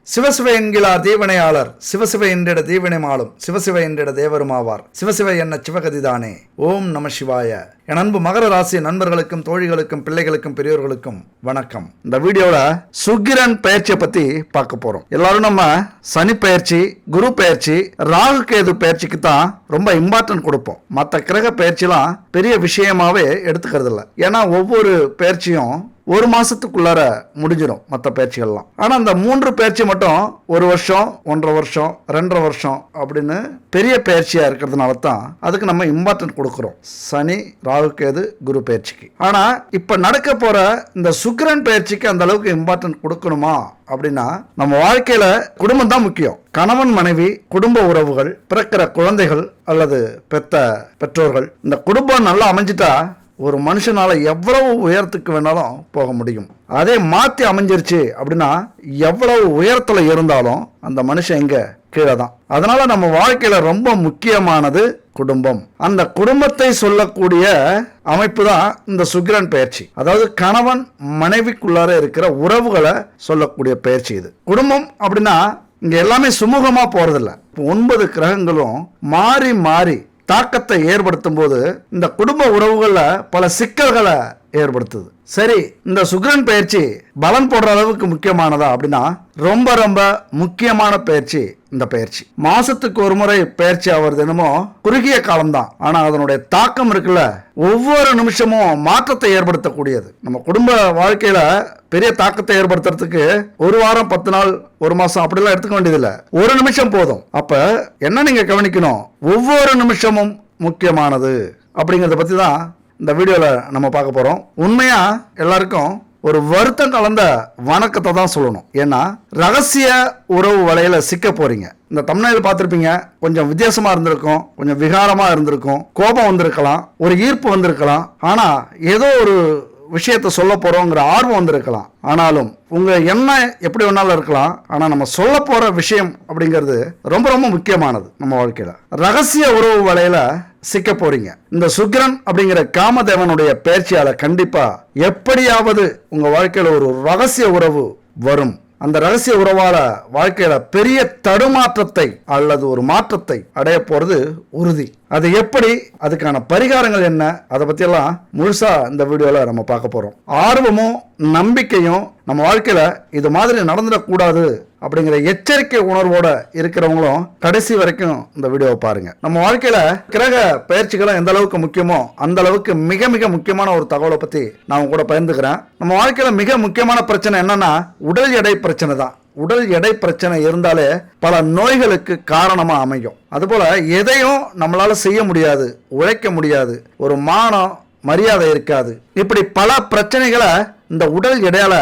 சிவசிவ என்கிறார் தீவனையாளர், சிவசிவ என்றிட தீவனை மாளும், சிவசிவ என்றிட தேவருமாவார், சிவசிவ என்ன சிவகதிதானே. ஓம் நம சிவாய. என் அன்பு மகர ராசி நண்பர்களுக்கும் தோழிகளுக்கும் பிள்ளைகளுக்கும் பெரியோர்களுக்கும் வணக்கம். இந்த வீடியோல சுக்கிரன் பயிற்சியை பத்தி பார்க்க போறோம். எல்லாரும் நம்ம சனி பயிற்சி, குரு பயிற்சி, ராகு கேது பயிற்சிக்கு தான் ரொம்ப இம்பார்ட்டன்ட் கொடுப்போம். மற்ற கிரக பயிற்சிலாம் பெரிய விஷயமாவே எடுத்துக்கிறது இல்லை. ஏன்னா ஒவ்வொரு பயிற்சியும் ஒரு மாசத்துக்குள்ளார முடிஞ்சிடும் மற்ற பயிற்சிகள்லாம். ஆனா அந்த 3 பயிற்சி மட்டும் 1 வருஷம், 1.5 வருஷம், 2.5 வருஷம் அப்படின்னு பெரிய பயிற்சியா இருக்கிறதுனால தான் அதுக்கு நம்ம இம்பார்ட்டன்ட் கொடுக்கிறோம், சனி, ராகு கேது, குரு பயிற்சிக்கு. ஆனா இப்ப நடக்க போற இந்த சுக்கிரன் பயிற்சிக்கு அந்த அளவுக்கு இம்பார்ட்டன்ட் கொடுக்கணுமா அப்படின்னா, நம்ம வாழ்க்கையில குடும்பம் தான் முக்கியம். கணவன் மனைவி, குடும்ப உறவுகள், பிறக்கிற குழந்தைகள் அல்லது பெற்றோர்கள், இந்த குடும்பம் நல்லா அமைஞ்சிட்டா ஒரு மனுஷனால எவ்வளவு உயரத்துக்கு வேணாலும் போக முடியும். அதே மாற்றி அமைஞ்சிருச்சு அப்படின்னா எவ்வளவு உயரத்துல இருந்தாலும் அந்த மனுஷன் எங்க கீழே தான். அதனால நம்ம வாழ்க்கையில ரொம்ப முக்கியமானது குடும்பம். அந்த குடும்பத்தை சொல்லக்கூடிய அமைப்பு தான் இந்த சுக்கிரன் பயிற்சி. அதாவது கணவன் மனைவிக்குள்ளார இருக்கிற உறவுகளை சொல்லக்கூடிய பயிற்சி இது. குடும்பம் அப்படின்னா இங்க எல்லாமே சுமூகமா போறதில்ல. 9 கிரகங்களும் மாறி மாறி தாக்கத்தை ஏற்படுத்தும் போது இந்த குடும்ப உறவுகள்ல பல சிக்கல்களை ஏற்படுத்துது. சரி, இந்த சுக்கிரன் பயிற்சி பலன் போடுற அளவுக்கு முக்கியமானதா அப்படின்னா ரொம்ப ரொம்ப முக்கியமான பயிற்சி இந்த பயிற்சி. மாசத்துக்கு ஒரு முறை பயிற்சி ஆகிறது என்னமோ குறுகிய காலம்தான். ஆனா அதனுடைய தாக்கம் இருக்குல்ல, ஒவ்வொரு நிமிஷமும் மாற்றத்தை ஏற்படுத்தக்கூடியது. நம்ம குடும்ப வாழ்க்கையில பெரிய தாக்கத்தை ஏற்படுத்துறதுக்கு 1 வாரம், 10 நாள், 1 மாசம் அப்படிலாம் எடுத்துக்க வேண்டியதில்லை. 1 நிமிஷம் போதும். அப்ப என்ன நீங்க கவனிக்கணும், ஒவ்வொரு நிமிஷமும் முக்கியமானது அப்படிங்கறத பத்தி தான் இந்த வீடியோல நம்ம பார்க்க போறோம். உண்மையா எல்லாருக்கும் ஒரு வருத்தம் கலந்த வணக்கத்தை தான் சொல்லணும். ஏன்னா ரகசிய உறவு வலையில சிக்க போறீங்க. இந்த தம்ப்நெயில் பார்த்திருப்பீங்க, கொஞ்சம் வித்தியாசமா இருந்திருக்கும், கொஞ்சம் விகாரமா இருந்திருக்கும், கோபம் வந்திருக்கலாம், ஒரு ஈர்ப்பு வந்திருக்கலாம். ஆனா ஏதோ ஒரு விஷயத்தை சொல்ல போறோங்கிற ஆர்வம் வந்திருக்கலாம். ஆனாலும் உங்க எண்ணம் எப்படி வேணாலும் இருக்கலாம். ஆனா நம்ம சொல்ல போற விஷயம் அப்படிங்கிறது ரொம்ப ரொம்ப முக்கியமானது. நம்ம வாழ்க்கையில ரகசிய உறவு வலையில சிக்க போறீங்க. இந்த சுக்கிரன் அப்படிங்கிற காமதேவனுடைய பயிற்சியால கண்டிப்பா எப்படியாவது உங்க வாழ்க்கையில ஒரு ரகசிய உறவு வரும். அந்த ரகசிய உறவால வாழ்க்கையில பெரிய தடுமாற்றத்தை அல்லது ஒரு மாற்றத்தை அடைய போறது உறுதி. அது எப்படி, அதுக்கான பரிகாரங்கள் என்ன, அதை பத்தி எல்லாம் முழுசா இந்த வீடியோல நம்ம பார்க்க போறோம். ஆர்வமும் நம்பிக்கையும் நம்ம வாழ்க்கையில இது மாதிரி நடந்துடக்கூடாது அப்படிங்கிற எச்சரிக்கை உணர்வோட இருக்கிறவங்களும் கடைசி வரைக்கும் இந்த வீடியோவை பாருங்க. நம்ம வாழ்க்கையில கிரக பயிற்சிகளும் எந்த அளவுக்கு முக்கியமோ அந்த அளவுக்கு மிக மிக முக்கியமான ஒரு தகவலை பத்தி நான் கூட பகிர்ந்துக்கிறேன். நம்ம வாழ்க்கையில மிக முக்கியமான பிரச்சனை என்னன்னா உடல் எடை பிரச்சனை தான். உடல் எடை பிரச்சனை இருந்தாலே பல நோய்களுக்கு காரணமா அமையும். அதுபோல எதையும் நம்மளால செய்ய முடியாது, உழைக்க முடியாது, ஒரு மானம் மரியாதை இருக்காது. இப்படி பல பிரச்சனைகளை இந்த உடல் எடையால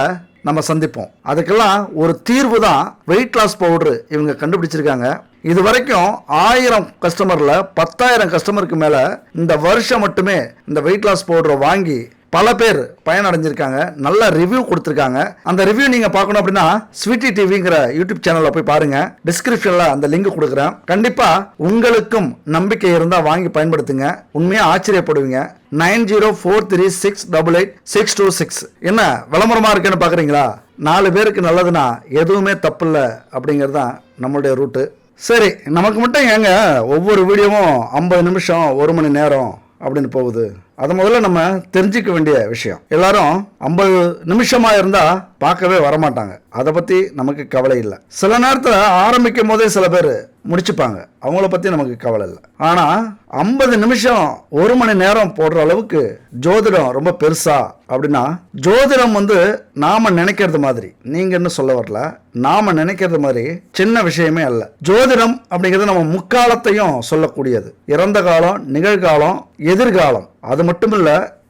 நம்ம சந்திப்போம். அதுக்கெல்லாம் ஒரு தீர்வு தான் வெயிட் லாஸ் பவுடர் இவங்க கண்டுபிடிச்சிருக்காங்க. இது வரைக்கும் 1000 கஸ்டமர்ல 10,000 கஸ்டமருக்கு மேல இந்த வருஷம் மட்டுமே இந்த வெயிட் லாஸ் பவுடரை வாங்கி பல பேர் பயனடைஞ்சிருக்காங்க. நல்ல ரிவ்யூ கொடுத்துருக்காங்க. அந்த ரிவ்யூ நீங்க பார்க்கணும் அப்படின்னா ஸ்வீட்டி டிவிங்கிற யூடியூப் சேனல்ல போய் பாருங்க. டிஸ்கிரிப்ஷன்ல அந்த லிங்க் கொடுக்குறேன். கண்டிப்பா உங்களுக்கும் நம்பிக்கை இருந்தா வாங்கி பயன்படுத்துங்க. உண்மையா ஆச்சரியப்படுவீங்க. 9043688626. என்ன விளம்பரமா இருக்குன்னு பாக்குறீங்களா? 4 பேருக்கு நல்லதுன்னா எதுவுமே தப்பு இல்லை அப்படிங்கிறது தான் நம்மளுடைய ரூட்டு. சரி, நமக்கு மட்டும் ஏங்க ஒவ்வொரு வீடியோவும் 50 நிமிஷம், 1 மணி நேரம் அப்படின்னு போகுது? அதை முதல்ல நம்ம தெரிஞ்சுக்க வேண்டிய விஷயம். எல்லாரும் 50 நிமிஷமா இருந்தா பார்க்கவே வரமாட்டாங்க. அதை பத்தி நமக்கு கவலை இல்லை. சில நேரத்தில் ஆரம்பிக்கும் போதே சில பேர் முடிச்சுப்பாங்க, அவங்கள பத்தி நமக்கு கவலை இல்லை. ஆனா 50 நிமிஷம், 1 மணி நேரம் போடுற அளவுக்கு ஜோதிடம் ரொம்ப பெருசா அப்படின்னா, ஜோதிடம் நாம நினைக்கிறது மாதிரி, நீங்கன்னு சொல்ல வரல, நாம நினைக்கிறது மாதிரி சின்ன விஷயமே அல்ல. ஜோதிடம் அப்படிங்கிறது நம்ம முக்காலத்தையும் சொல்லக்கூடியது. இறந்த காலம், நிகழ்காலம், எதிர்காலம். அது மட்டும் இல்ல,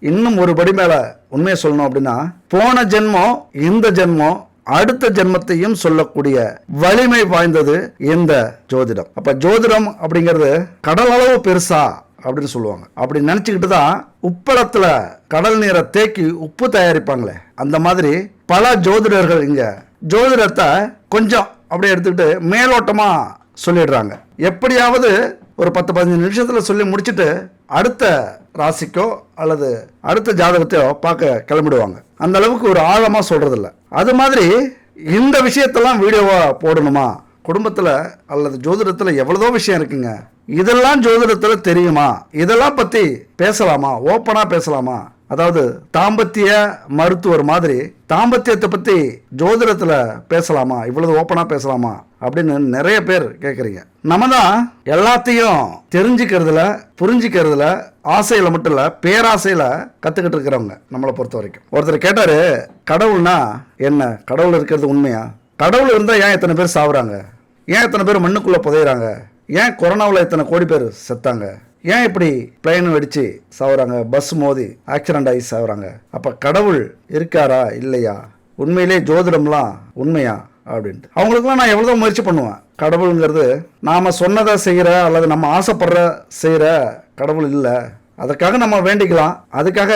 இன்னும் ஒரு படி மேல உண்மையை சொல்லணும் அப்படின்னா, போன ஜென்மம், இந்த ஜென்மம், அடுத்த ஜென்மத்தையும் சொல்லக்கூடிய வலிமை வாய்ந்தது இந்த ஜோதிடம். அப்ப ஜோதிடம் அப்படிங்கிறது கடல் அளவு பெருசா அப்படின்னு சொல்லுவாங்க. அப்படி நினைச்சுக்கிட்டு தான் உப்பளத்துல கடல் நீரை தேக்கி உப்பு தயாரிப்பாங்களே, அந்த மாதிரி பல ஜோதிடர்கள் இங்க ஜோதிடத்தை கொஞ்சம் அப்படியே எடுத்துக்கிட்டு மேலோட்டமா சொல்லிடுறாங்க. எப்படியாவது ஒரு 10-15 நிமிஷத்துல சொல்லி முடிச்சுட்டு அடுத்த ராசிக்கோ அல்லது அடுத்த ஜாதகத்தையோ பார்க்க கிளம்பிடுவாங்க. அந்த அளவுக்கு ஒரு ஆழமா சொல்றது இல்லை. அது மாதிரி இந்த விஷயத்தெல்லாம் வீடியோவா போடணுமா? குடும்பத்தில் அல்லது ஜோதிடத்தில் எவ்வளவோ விஷயம் இருக்குங்க. இதெல்லாம் ஜோதிடத்தில் தெரியுமா? இதெல்லாம் பற்றி பேசலாமா? ஓப்பனாக பேசலாமா? அதாவது தாம்பத்திய மருத்துவர் மாதிரி தாம்பத்தியத்தை பற்றி ஜோதிடத்தில் பேசலாமா? இவ்வளவு ஓப்பனாக பேசலாமா அப்படின்னு நிறைய பேர் கேட்குறீங்க. நம்ம தான் எல்லாத்தையும் தெரிஞ்சுக்கிறதுல புரிஞ்சுக்கிறதுல ஆசையில் மட்டும் இல்லை, பேராசையில் கற்றுக்கிட்டு இருக்கிறவங்க. நம்மளை பொறுத்த வரைக்கும் ஒருத்தர் கேட்டார், கடவுள்னா என்ன? கடவுள் இருக்கிறது உண்மையா? கடவுள் இருந்தால் ஏன் இத்தனை பேர் சாவுறாங்க? ஏன் இத்தனை பேர் மண்ணுக்குள்ளே புதையிறாங்க? ஏன் கொரோனாவில் இத்தனை கோடி பேர் செத்தாங்க? ஏன் இப்படி பிளேன் வெடிச்சு சாவுறாங்க, பஸ் மோதி ஆக்சிடென்ட் ஆகி சாவுறாங்க? அப்போ கடவுள் இருக்காரா இல்லையா? உண்மையிலே ஜோதிடம்லாம் உண்மையா அப்படின்ட்டு அவங்களுக்குலாம் நான் எவ்வளோ முயற்சி பண்ணுவேன். கடவுளுங்கிறது நாம் சொன்னதை செய்கிற அல்லது நம்ம ஆசைப்படுற செய்கிற கடவுள் இல்லை. அதுக்காக நம்ம வேண்டிக்கலாம், அதுக்காக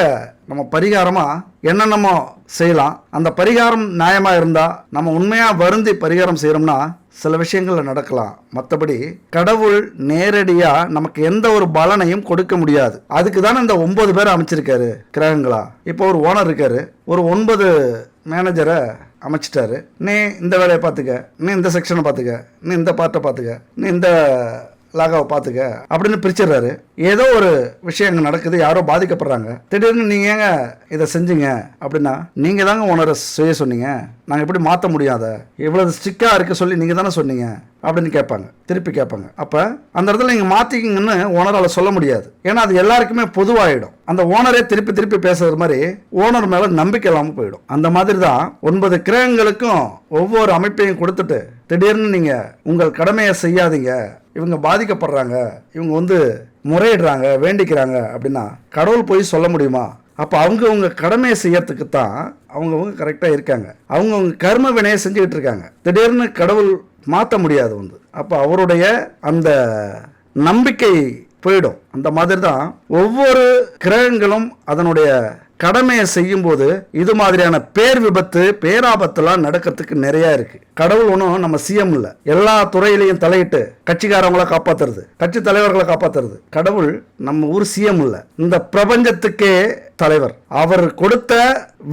நம்ம பரிகாரமாக என்னென்னமோ செய்யலாம். அந்த பரிகாரம் நியாயமாக இருந்தால் நம்ம உண்மையாக வருந்தி பரிகாரம் செய்கிறோம்னா சில விஷயங்கள் நடக்கலாம். மற்றபடி கடவுள் நேரடியாக நமக்கு எந்த ஒரு பலனையும் கொடுக்க முடியாது. அதுக்கு தானே இந்த 9 பேரை அமைச்சிருக்காரு கிரகங்களா. இப்போ ஒரு ஓனர் இருக்காரு, ஒரு 9 மேனேஜரை அமைச்சிட்டாரு. நீ இந்த வேலையை பார்த்துக்க, நீ இந்த செக்ஷனை பார்த்துக்க, நீ இந்த பார்ட்டை பார்த்துக்க, நீ இந்த லாகாவை பார்த்துக்க அப்படின்னு பிரிச்சிடுறாரு. ஏதோ ஒரு விஷயம் அங்கே நடக்குது, யாரோ பாதிக்கப்படுறாங்க. திடீர்னு நீங்கள் ஏங்க இதை செஞ்சீங்க அப்படின்னா, நீங்கள் தாங்க ஓனரை செய்ய சொன்னீங்க, நாங்கள் எப்படி மாற்ற முடியாத, இவ்வளவு ஸ்ட்ரிக்டாக இருக்க சொல்லி நீங்கள் தானே சொன்னீங்க அப்படின்னு கேட்பாங்க, திருப்பி கேட்பாங்க. அப்போ அந்த இடத்துல நீங்கள் மாற்றிக்கிங்கன்னு ஓனரால் சொல்ல முடியாது. ஏன்னா அது எல்லாருக்குமே பொதுவாகிடும். அந்த ஓனரே திருப்பி திருப்பி பேசுறது மாதிரி ஓனர் மேலே நம்பிக்கை இல்லாமல் போயிடும். அந்த மாதிரி தான் 9 கிரகங்களுக்கும் ஒவ்வொரு அமைப்பையும் கொடுத்துட்டு திடீர்னு நீங்கள் உங்கள் கடமையை செய்யாதீங்க, இவங்க பாதிக்கப்படுறாங்க, இவங்க முறையிடுறாங்க, வேண்டிக்கிறாங்க அப்படின்னா கடவுள் போய் சொல்ல முடியுமா? அப்போ அவங்கவுங்க கடமையை செய்யறதுக்கு தான் அவங்கவுங்க கரெக்டாக இருக்காங்க, அவங்கவுங்க கர்ம வினையை செஞ்சுக்கிட்டு இருக்காங்க. திடீர்னு கடவுள் மாற்ற முடியாது அப்போ அவருடைய அந்த நம்பிக்கை போயிடும். அந்த மாதிரி தான் ஒவ்வொரு கிரகங்களும் அதனுடைய கடமையை செய்யும் போது இது மாதிரியான பேர் விபத்து பேராபத்துலாம் நடக்கிறதுக்கு நிறைய இருக்கு. கடவுள் ஒன்றும் நம்ம சிஎம் இல்லை, எல்லா துறையிலையும் தலையிட்டு கட்சிக்காரவங்களை காப்பாத்துறது, கட்சி தலைவர்களை காப்பாத்துறது. கடவுள் நம்ம ஊர் சிஎம் இல்லை, இந்த பிரபஞ்சத்துக்கே தலைவர். அவர் கொடுத்த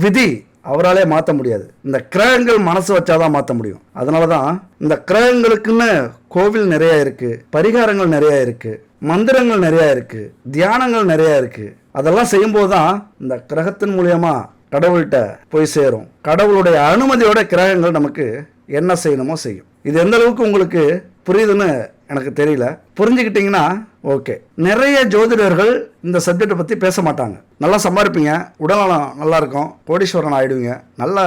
விதி அவராலே மாற்ற முடியாது. இந்த கிரகங்கள் மனசு வச்சாதான் மாற்ற முடியும். அதனால தான் இந்த கிரகங்களுக்குன்னு கோவில் நிறைய இருக்கு, பரிகாரங்கள் நிறைய இருக்கு, மந்திரங்கள் நிறைய இருக்கு, தியானங்கள் நிறைய இருக்கு. அதெல்லாம் செய்யும்போது தான் இந்த கிரகத்தின் மூலியமா கடவுள்கிட்ட போய் சேரும். கடவுளுடைய அனுமதியோட கிரகங்கள் நமக்கு என்ன செய்யணுமோ செய்யும். இது எந்த அளவுக்கு உங்களுக்கு புரியுதுன்னு எனக்கு தெரியல. புரிஞ்சுக்கிட்டீங்கன்னா ஓகே. நிறைய ஜோதிடர்கள் இந்த சப்ஜெக்டை பற்றி பேச மாட்டாங்க. நல்லா சம்பாதிப்பீங்க, உடல்நலம் நல்லா இருக்கும், கோடீஸ்வரன் ஆகிடுவீங்க, நல்ல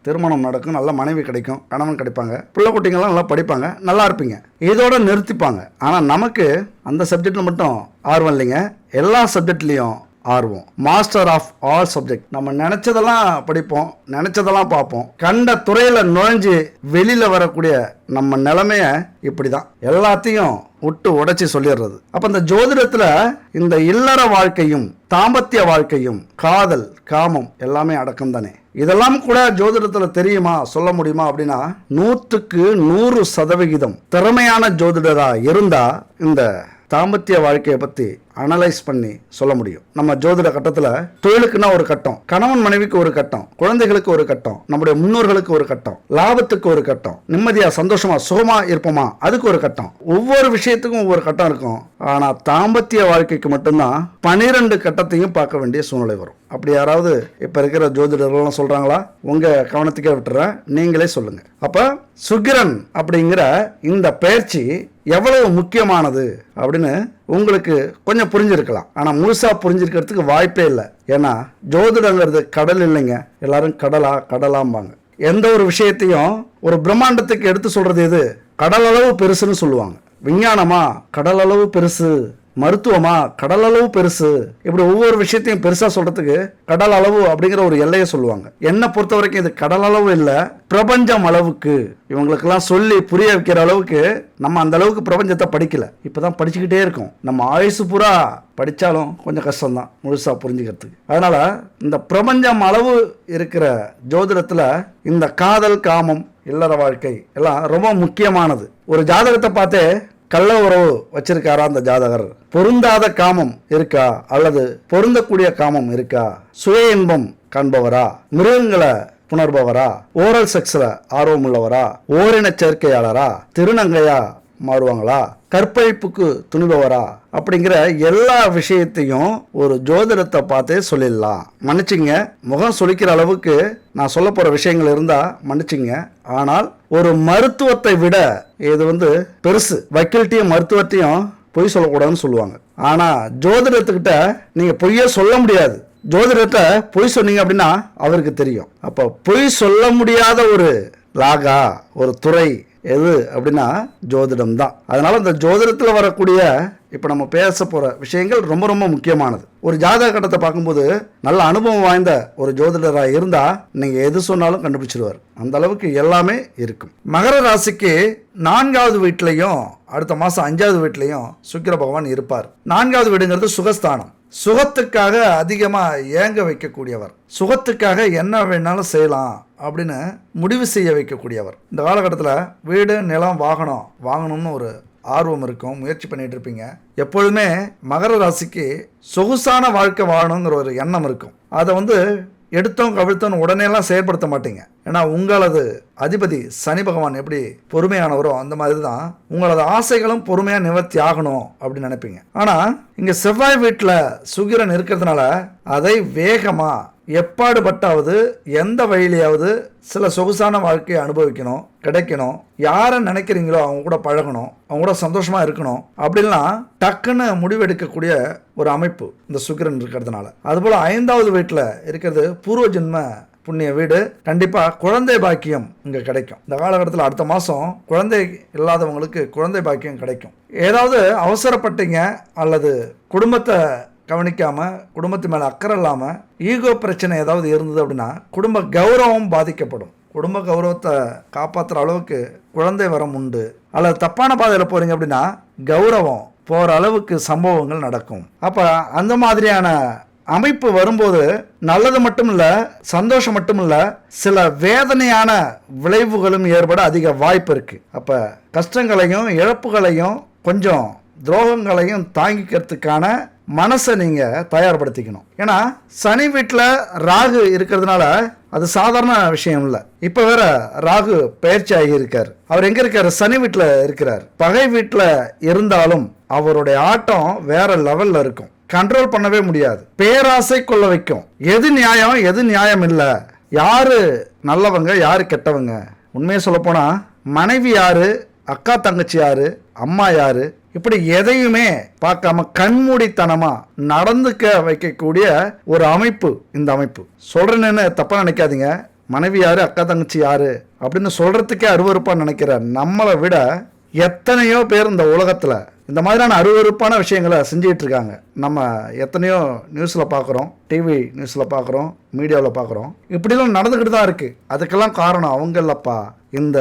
திருமணம் நடக்கும், நல்ல மனைவி கிடைக்கும், கணவன் கிடைப்பாங்க, பிள்ளை குட்டிங்கெல்லாம் நல்லா படிப்பாங்க, நல்லா இருப்பீங்க, இதோட நிறுத்திப்பாங்க. ஆனால் நமக்கு அந்த சப்ஜெக்டில் மட்டும் ஆர்வம் இல்லைங்க, எல்லா சப்ஜெக்ட்லேயும் ஆர்வம். Master of all subject. நம்ம நினைச்சதெல்லாம் படிப்போம், நினைச்சதெல்லாம் பார்ப்போம். கண்ட துறையில நுழைஞ்சு வெளியில வரக்கூடிய நம்ம நிலைமைய இப்படிதான் எல்லாத்தையும் விட்டு உடைச்சி சொல்லிடுறது. அப்ப இந்த ஜோதிடத்துல இந்த இல்லற வாழ்க்கையும் தாம்பத்திய வாழ்க்கையும் காதல் காமம் எல்லாமே அடக்கம் தானே. இதெல்லாம் கூட ஜோதிடத்துல தெரியுமா, சொல்ல முடியுமா அப்படின்னா 100க்கு 100% திறமையான ஜோதிடரா இருந்தா இந்த தாம்பத்திய வாழ்க்கையை பற்றி அனலைஸ் பண்ணி சொல்ல முடியும். நம்ம ஜோதிட கட்டத்தில் தொழிலுக்குன்னா ஒரு கட்டம், கணவன் மனைவிக்கு ஒரு கட்டம், குழந்தைகளுக்கு ஒரு கட்டம், நம்முடைய முன்னோர்களுக்கு ஒரு கட்டம், லாபத்துக்கு ஒரு கட்டம், நிம்மதியா சந்தோஷமா சுகமா இருப்போமா அதுக்கு ஒரு கட்டம். ஒவ்வொரு விஷயத்துக்கும் ஒவ்வொரு கட்டம் இருக்கும். ஆனா தாம்பத்திய வாழ்க்கைக்கு மட்டும்தான் 12 கட்டத்தையும் பார்க்க வேண்டிய சூழ்நிலை வரும். அப்படி யாராவது இப்ப இருக்கிற ஜோதிடர்கள்லாம் சொல்றாங்களா? உங்க கவனத்துக்கே விட்டுறேன், நீங்களே சொல்லுங்க. அப்ப சுக்கிரன் அப்படிங்கிற இந்த பயிற்சி எவ்வளவு முக்கியமானது அப்படின்னு உங்களுக்கு கொஞ்சம் புரிஞ்சிருக்கலாம். ஆனா முழுசா புரிஞ்சிருக்கிறதுக்கு வாய்ப்பே இல்லை. ஏன்னா ஜோதிடங்கிறது கடல் இல்லைங்க. எல்லாரும் கடலாம்பாங்க. எந்த ஒரு விஷயத்தையும் ஒரு பிரம்மாண்டத்துக்கு எடுத்து சொல்றது எது? கடல் அளவு பெருசுன்னு சொல்லுவாங்க. விஞ்ஞானமா கடல் அளவு பெருசு, மருத்துவமா கடல் அளவு பெருசு, இப்படி ஒவ்வொரு விஷயத்தையும் பெருசா சொல்றதுக்கு கடல் அளவு அப்படிங்கிற ஒரு எல்லையை சொல்லுவாங்க. என்னை பொறுத்த வரைக்கும் இது கடல் அளவு இல்லை, பிரபஞ்சம் அளவுக்கு. இவங்களுக்கெல்லாம் சொல்லி புரிய வைக்கிற அளவுக்கு நம்ம அந்த அளவுக்கு பிரபஞ்சத்தை படிக்கல, இப்பதான் படிச்சுக்கிட்டே இருக்கோம். நம்ம ஆயுசு பூரா படித்தாலும் கொஞ்சம் கஷ்டம்தான் முழுசா புரிஞ்சுக்கிறதுக்கு. அதனால இந்த பிரபஞ்சம் அளவு இருக்கிற ஜோதிடத்துல இந்த காதல் காமம் இல்லற வாழ்க்கை எல்லாம் ரொம்ப முக்கியமானது. ஒரு ஜாதகத்தை பார்த்தே கள்ள உறவு வச்சிருக்காரா அந்த ஜாதகர், பொருந்தாத காமம் இருக்கா அல்லது பொருந்தக்கூடிய காமம் இருக்கா, சுய இன்பம் காண்பவரா, மிருகங்களை புணர்பவரா, ஓரல் செக்ஸ்ல ஆர்வம் உள்ளவரா, ஓரின சேர்க்கையாளரா, திருநங்கையா மாறுவாங்களா, கற்பழிப்புக்கு துணிபவரா, அப்படிங்கிற எல்லா விஷயத்தையும் ஒரு ஜோதிடத்தை பார்த்தே சொல்லிடலாம். மன்னிச்சிங்க, முகம் சொலிக்கிற அளவுக்கு நான் சொல்ல போற விஷயங்கள் இருந்தா மன்னிச்சிங்க. ஆனால் ஒரு மருத்துவத்தை விட இது பெருசு. வக்கீல்ட்டையும் மருத்துவத்தையும் பொய் சொல்லக்கூடாதுன்னு சொல்லுவாங்க. ஆனா ஜோதிடத்துக்கிட்ட நீங்க பொய்யே சொல்ல முடியாது. ஜோதிடத்தை பொய் சொன்னீங்க அப்படின்னா அவருக்கு தெரியும். அப்போ பொய் சொல்ல முடியாத ஒரு லாகா, ஒரு துறை எது அப்படின்னா ஜோதிடம் தான். அதனால இந்த ஜோதிடத்தில் வரக்கூடிய இப்போ நம்ம பேச போகிற விஷயங்கள் ரொம்ப ரொம்ப முக்கியமானது. ஒரு ஜாதக கட்டத்தை பார்க்கும்போது நல்ல அனுபவம் வாய்ந்த ஒரு ஜோதிடராக இருந்தால் நீங்கள் எது சொன்னாலும் கண்டுபிடிச்சிடுவார். அந்த அளவுக்கு எல்லாமே இருக்கும். மகர ராசிக்கு 4வது வீட்லையும் அடுத்த மாதம் 5வது வீட்லையும் சுக்கிர பகவான் இருப்பார். 4வது வீடுங்கிறது சுகஸ்தானம். சுகத்துக்காக அதிகமாக ஏங்க வைக்கக்கூடியவர், சுகத்துக்காக என்ன வேணாலும் செய்யலாம் அப்படின்னு முடிவு செய்ய வைக்கக்கூடியவர். இந்த காலகட்டத்தில் வீடு, நிலம், வாகனம் வாங்கணும்னு ஒரு ஆர்வம் இருக்கும், முயற்சி பண்ணிட்டு இருப்பீங்க. எப்பொழுதுமே மகர ராசிக்கு சொகுசான வாழ்க்கை வாழணுங்கிற ஒரு எண்ணம் இருக்கும். அதை எடுத்தோம் கவிழ்த்தோன்னு உடனேலாம் செயல்படுத்த மாட்டீங்க. ஏன்னா உங்களது அதிபதி சனி பகவான் எப்படி பொறுமையானவரோ அந்த மாதிரி தான் உங்களது ஆசைகளும் பொறுமையாக நிவர்த்தி ஆகணும் அப்படின்னு நினைப்பீங்க. ஆனால் இங்கே செவ்வாய் வீட்டில் சுக்கிரன் இருக்கிறதுனால அதை வேகமாக எப்பாடுபட்டாவது எந்த வழியிலையாவது சில சொகுசான வாழ்க்கையை அனுபவிக்கணும், கிடைக்கணும். யாரை நினைக்கிறீங்களோ அவங்க கூட பழகணும், அவங்க கூட சந்தோஷமா இருக்கணும் அப்படின்லாம் டக்குன்னு முடிவெடுக்கக்கூடிய ஒரு அமைப்பு இந்த சுக்கிரன் இருக்கிறதுனால. அதுபோல் 5வது வீட்டில் இருக்கிறது பூர்வ ஜென்ம புண்ணிய வீடு. கண்டிப்பாக குழந்தை பாக்கியம் இங்கே கிடைக்கும். இந்த காலகட்டத்தில் அடுத்த மாதம் குழந்தை இல்லாதவங்களுக்கு குழந்தை பாக்கியம் கிடைக்கும். ஏதாவது அவசரப்பட்டீங்க அல்லது குடும்பத்தை கவனிக்காமல், குடும்பத்து மேலே அக்கறை இல்லாமல், ஈகோ பிரச்சனை ஏதாவது இருந்தது அப்படின்னா குடும்ப கௌரவம் பாதிக்கப்படும். குடும்ப கௌரவத்தை காப்பாற்றுற அளவுக்கு குழந்தை வரம் உண்டு. அல்லது தப்பான பாதையில் போகிறீங்க அப்படின்னா கௌரவம் போகிற அளவுக்கு சம்பவங்கள் நடக்கும். அப்போ அந்த மாதிரியான அமைப்பு வரும்போது நல்லது மட்டும் இல்லை, சந்தோஷம் மட்டும் இல்லை, சில வேதனையான விளைவுகளும் ஏற்பட அதிக வாய்ப்பு இருக்குது. அப்போ கஷ்டங்களையும் இழப்புகளையும் கொஞ்சம் துரோகங்களையும் தாங்கிக்கிறதுக்கான மனசை நீங்கள் தயார்படுத்திக்கணும். ஏன்னா சனி வீட்டில் ராகு இருக்கிறதுனால அது சாதாரண விஷயம் இல்லை. இப்போ வேற ராகு பயிற்சி ஆகி இருக்கார். அவர் எங்கே இருக்கார்? சனி வீட்டில் இருக்கிறார். பகை வீட்டில் இருந்தாலும் அவருடைய ஆட்டம் வேற லெவலில் இருக்கும். கண்ட்ரோல் பண்ணவே முடியாது. பேராசை கொள்ள வைக்கும். எது நியாயம் எது நியாயம் இல்லை, யாரு நல்லவங்க யாரு கெட்டவங்க. உண்மையை சொல்ல போனா மனைவி யாரு, அக்கா தங்கச்சி யாரு, அம்மா யாரு, இப்படி எதையுமே பார்க்காம கண்மூடித்தனமா நடந்துக்க வைக்கக்கூடிய ஒரு அமைப்பு இந்த அமைப்பு. சொல்றேன்னு தப்பா நினைக்காதீங்க. மனைவி யாரு, அக்கா தங்கச்சி யாரு அப்படின்னு சொல்றதுக்கே அருவருப்பா நினைக்கிற நம்மளை விட எத்தனையோ பேர் இந்த உலகத்துல இந்த மாதிரியான அருவருப்பான விஷயங்களை செஞ்சுக்கிட்டு இருக்காங்க. நம்ம எத்தனையோ நியூஸில் பார்க்குறோம், டிவி நியூஸில் பார்க்குறோம், மீடியாவில் பார்க்குறோம். இப்படிலாம் நடந்துக்கிட்டு தான் இருக்குது. அதுக்கெல்லாம் காரணம் அவங்க இல்லப்பா, இந்த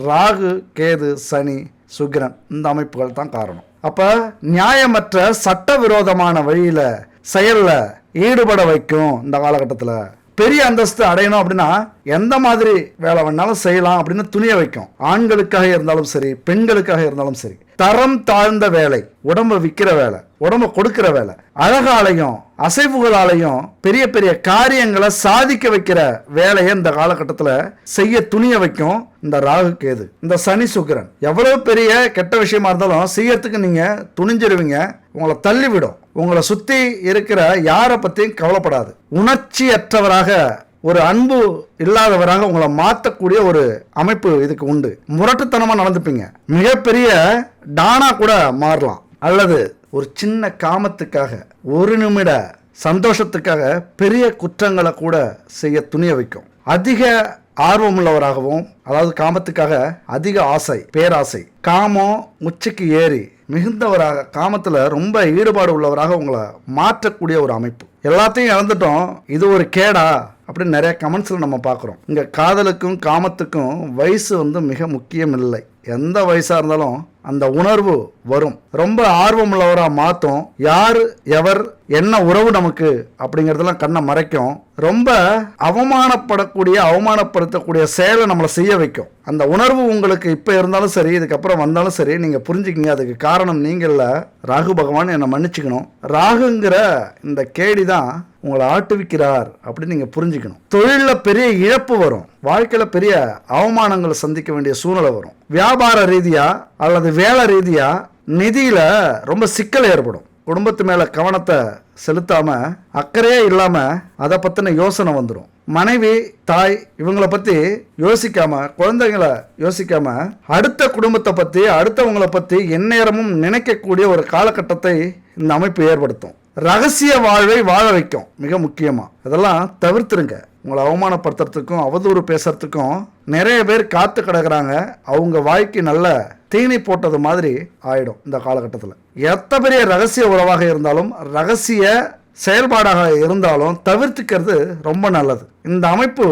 ராகு, கேது, சனி, சுக்கிரன் இந்த அமைப்புகள் தான் காரணம். அப்போ நியாயமற்ற சட்டவிரோதமான வழியில் செயலில் ஈடுபட வைக்கும். இந்த காலகட்டத்தில் பெரிய அந்தஸ்து அடையணும் அப்படின்னா எந்த மாதிரி வேலை வேணாலும் செய்யலாம் அப்படின்னு துணிய வைக்கும். ஆண்களுக்காக இருந்தாலும் சரி, பெண்களுக்காக இருந்தாலும் சரி. தரம் தாழ்ந்த வேலை, உடம்பை விற்கிற வேலை, உடம்பை கொடுக்கிற வேலை, அழகாலையும் அசைவுகளாலையும் பெரிய பெரிய காரியங்களை சாதிக்க வைக்கிற வேலையை இந்த காலகட்டத்தில் செய்ய துணிய வைக்கும் இந்த ராகு கேது. இந்த சனி சுக்கிரன் எவ்வளவு பெரிய கெட்ட விஷயமா இருந்தாலும் செய்யறதுக்கு நீங்க துணிஞ்சிருவீங்க. உங்களை தள்ளிவிடும். உங்களை சுத்தி இருக்கிற யாரை பத்தியும் கவலைப்படாது. உணர்ச்சியற்றவராக, ஒரு அன்பு இல்லாதவராக உங்களை மாற்றக்கூடிய ஒரு அமைப்பு இதுக்கு உண்டு. முரட்டுத்தனமா நடந்துப்பீங்க. மிகப்பெரிய டானா கூட மாறலாம். அல்லது ஒரு சின்ன காமத்துக்காக, ஒரு நிமிட சந்தோஷத்துக்காக பெரிய குற்றங்களை கூட செய்ய துணிய வைக்கும். அதிக ஆர்வமுள்ளவராகவும், அதாவது காமத்துக்காக அதிக ஆசை, பேராசை, காமம் உச்சிக்கு ஏறி மிகுந்தவராக, காமத்தில் ரொம்ப ஈடுபாடு உள்ளவராக உங்களை மாற்றக்கூடிய ஒரு அமைப்பு. எல்லாத்தையும் இழந்துட்டோம், இது ஒரு கேடா அப்படின்னு நிறைய கமெண்ட்ஸில் நம்ம பார்க்குறோம். இங்கே காதலுக்கும் காமத்துக்கும் வயசு மிக முக்கியம் இல்லை. எந்த வயசாக இருந்தாலும் அந்த உணர்வு வரும். ரொம்ப ஆர்வம் உள்ளவராக மாற்றும். யார் எவர் என்ன உறவு நமக்கு அப்படிங்கிறதெல்லாம் கண்ணை மறைக்கும். ரொம்ப அவமானப்படுத்தக்கூடிய செயலை நம்மளை செய்ய வைக்கும். அந்த உணர்வு உங்களுக்கு இப்போ இருந்தாலும் சரி, இதுக்கப்புறம் வந்தாலும் சரி, நீங்கள் புரிஞ்சுக்கிங்க. அதுக்கு காரணம் நீங்கள் இல்லை, ராகு பகவான். என்னை மன்னிச்சுக்கணும். ராகுங்கிற இந்த கேடி தான் உங்களை ஆட்டுவிக்கிறார் அப்படின்னு நீங்கள் புரிஞ்சுக்கணும். தொழிலில் பெரிய இழப்பு வரும், வாழ்க்கையில் பெரிய அவமானங்களை சந்திக்க வேண்டிய சூழ்நிலை வரும். வியாபார ரீதியாக அல்லது வேலை ரீதியாக நிதியில் ரொம்ப சிக்கல் ஏற்படும். குடும்பத்து மேலே கவனத்தை செலுத்தாமல் அக்கறையே இல்லாமல் அதை பற்றின யோசனை வந்துடும். மனைவி தாய் இவங்களை பற்றி யோசிக்காம, குழந்தைங்களை யோசிக்காம, அடுத்த குடும்பத்தை பற்றி அடுத்தவங்களை பற்றி எந்நேரமும் நினைக்கக்கூடிய ஒரு காலகட்டத்தை இந்த அமைப்பு ஏற்படுத்தும். ரகசிய வாழ்வை வாழ வைக்கும். மிக முக்கியமாக அதெல்லாம் தவிர்த்துருங்க. உங்களை அவமானப்படுத்துறதுக்கும் அவதூறு பேசுறதுக்கும் நிறைய பேர் காத்து கிடக்குறாங்க. அவங்க வாய்க்கு நல்ல தீனி போட்டது மாதிரி ஆயிடும். இந்த காலகட்டத்தில் எத்தனை பெரிய ரகசிய உறவாக இருந்தாலும் ரகசிய செயல்பாடாக இருந்தாலும் தவிர்த்துக்கிறது ரொம்ப நல்லது. இந்த அமைப்பு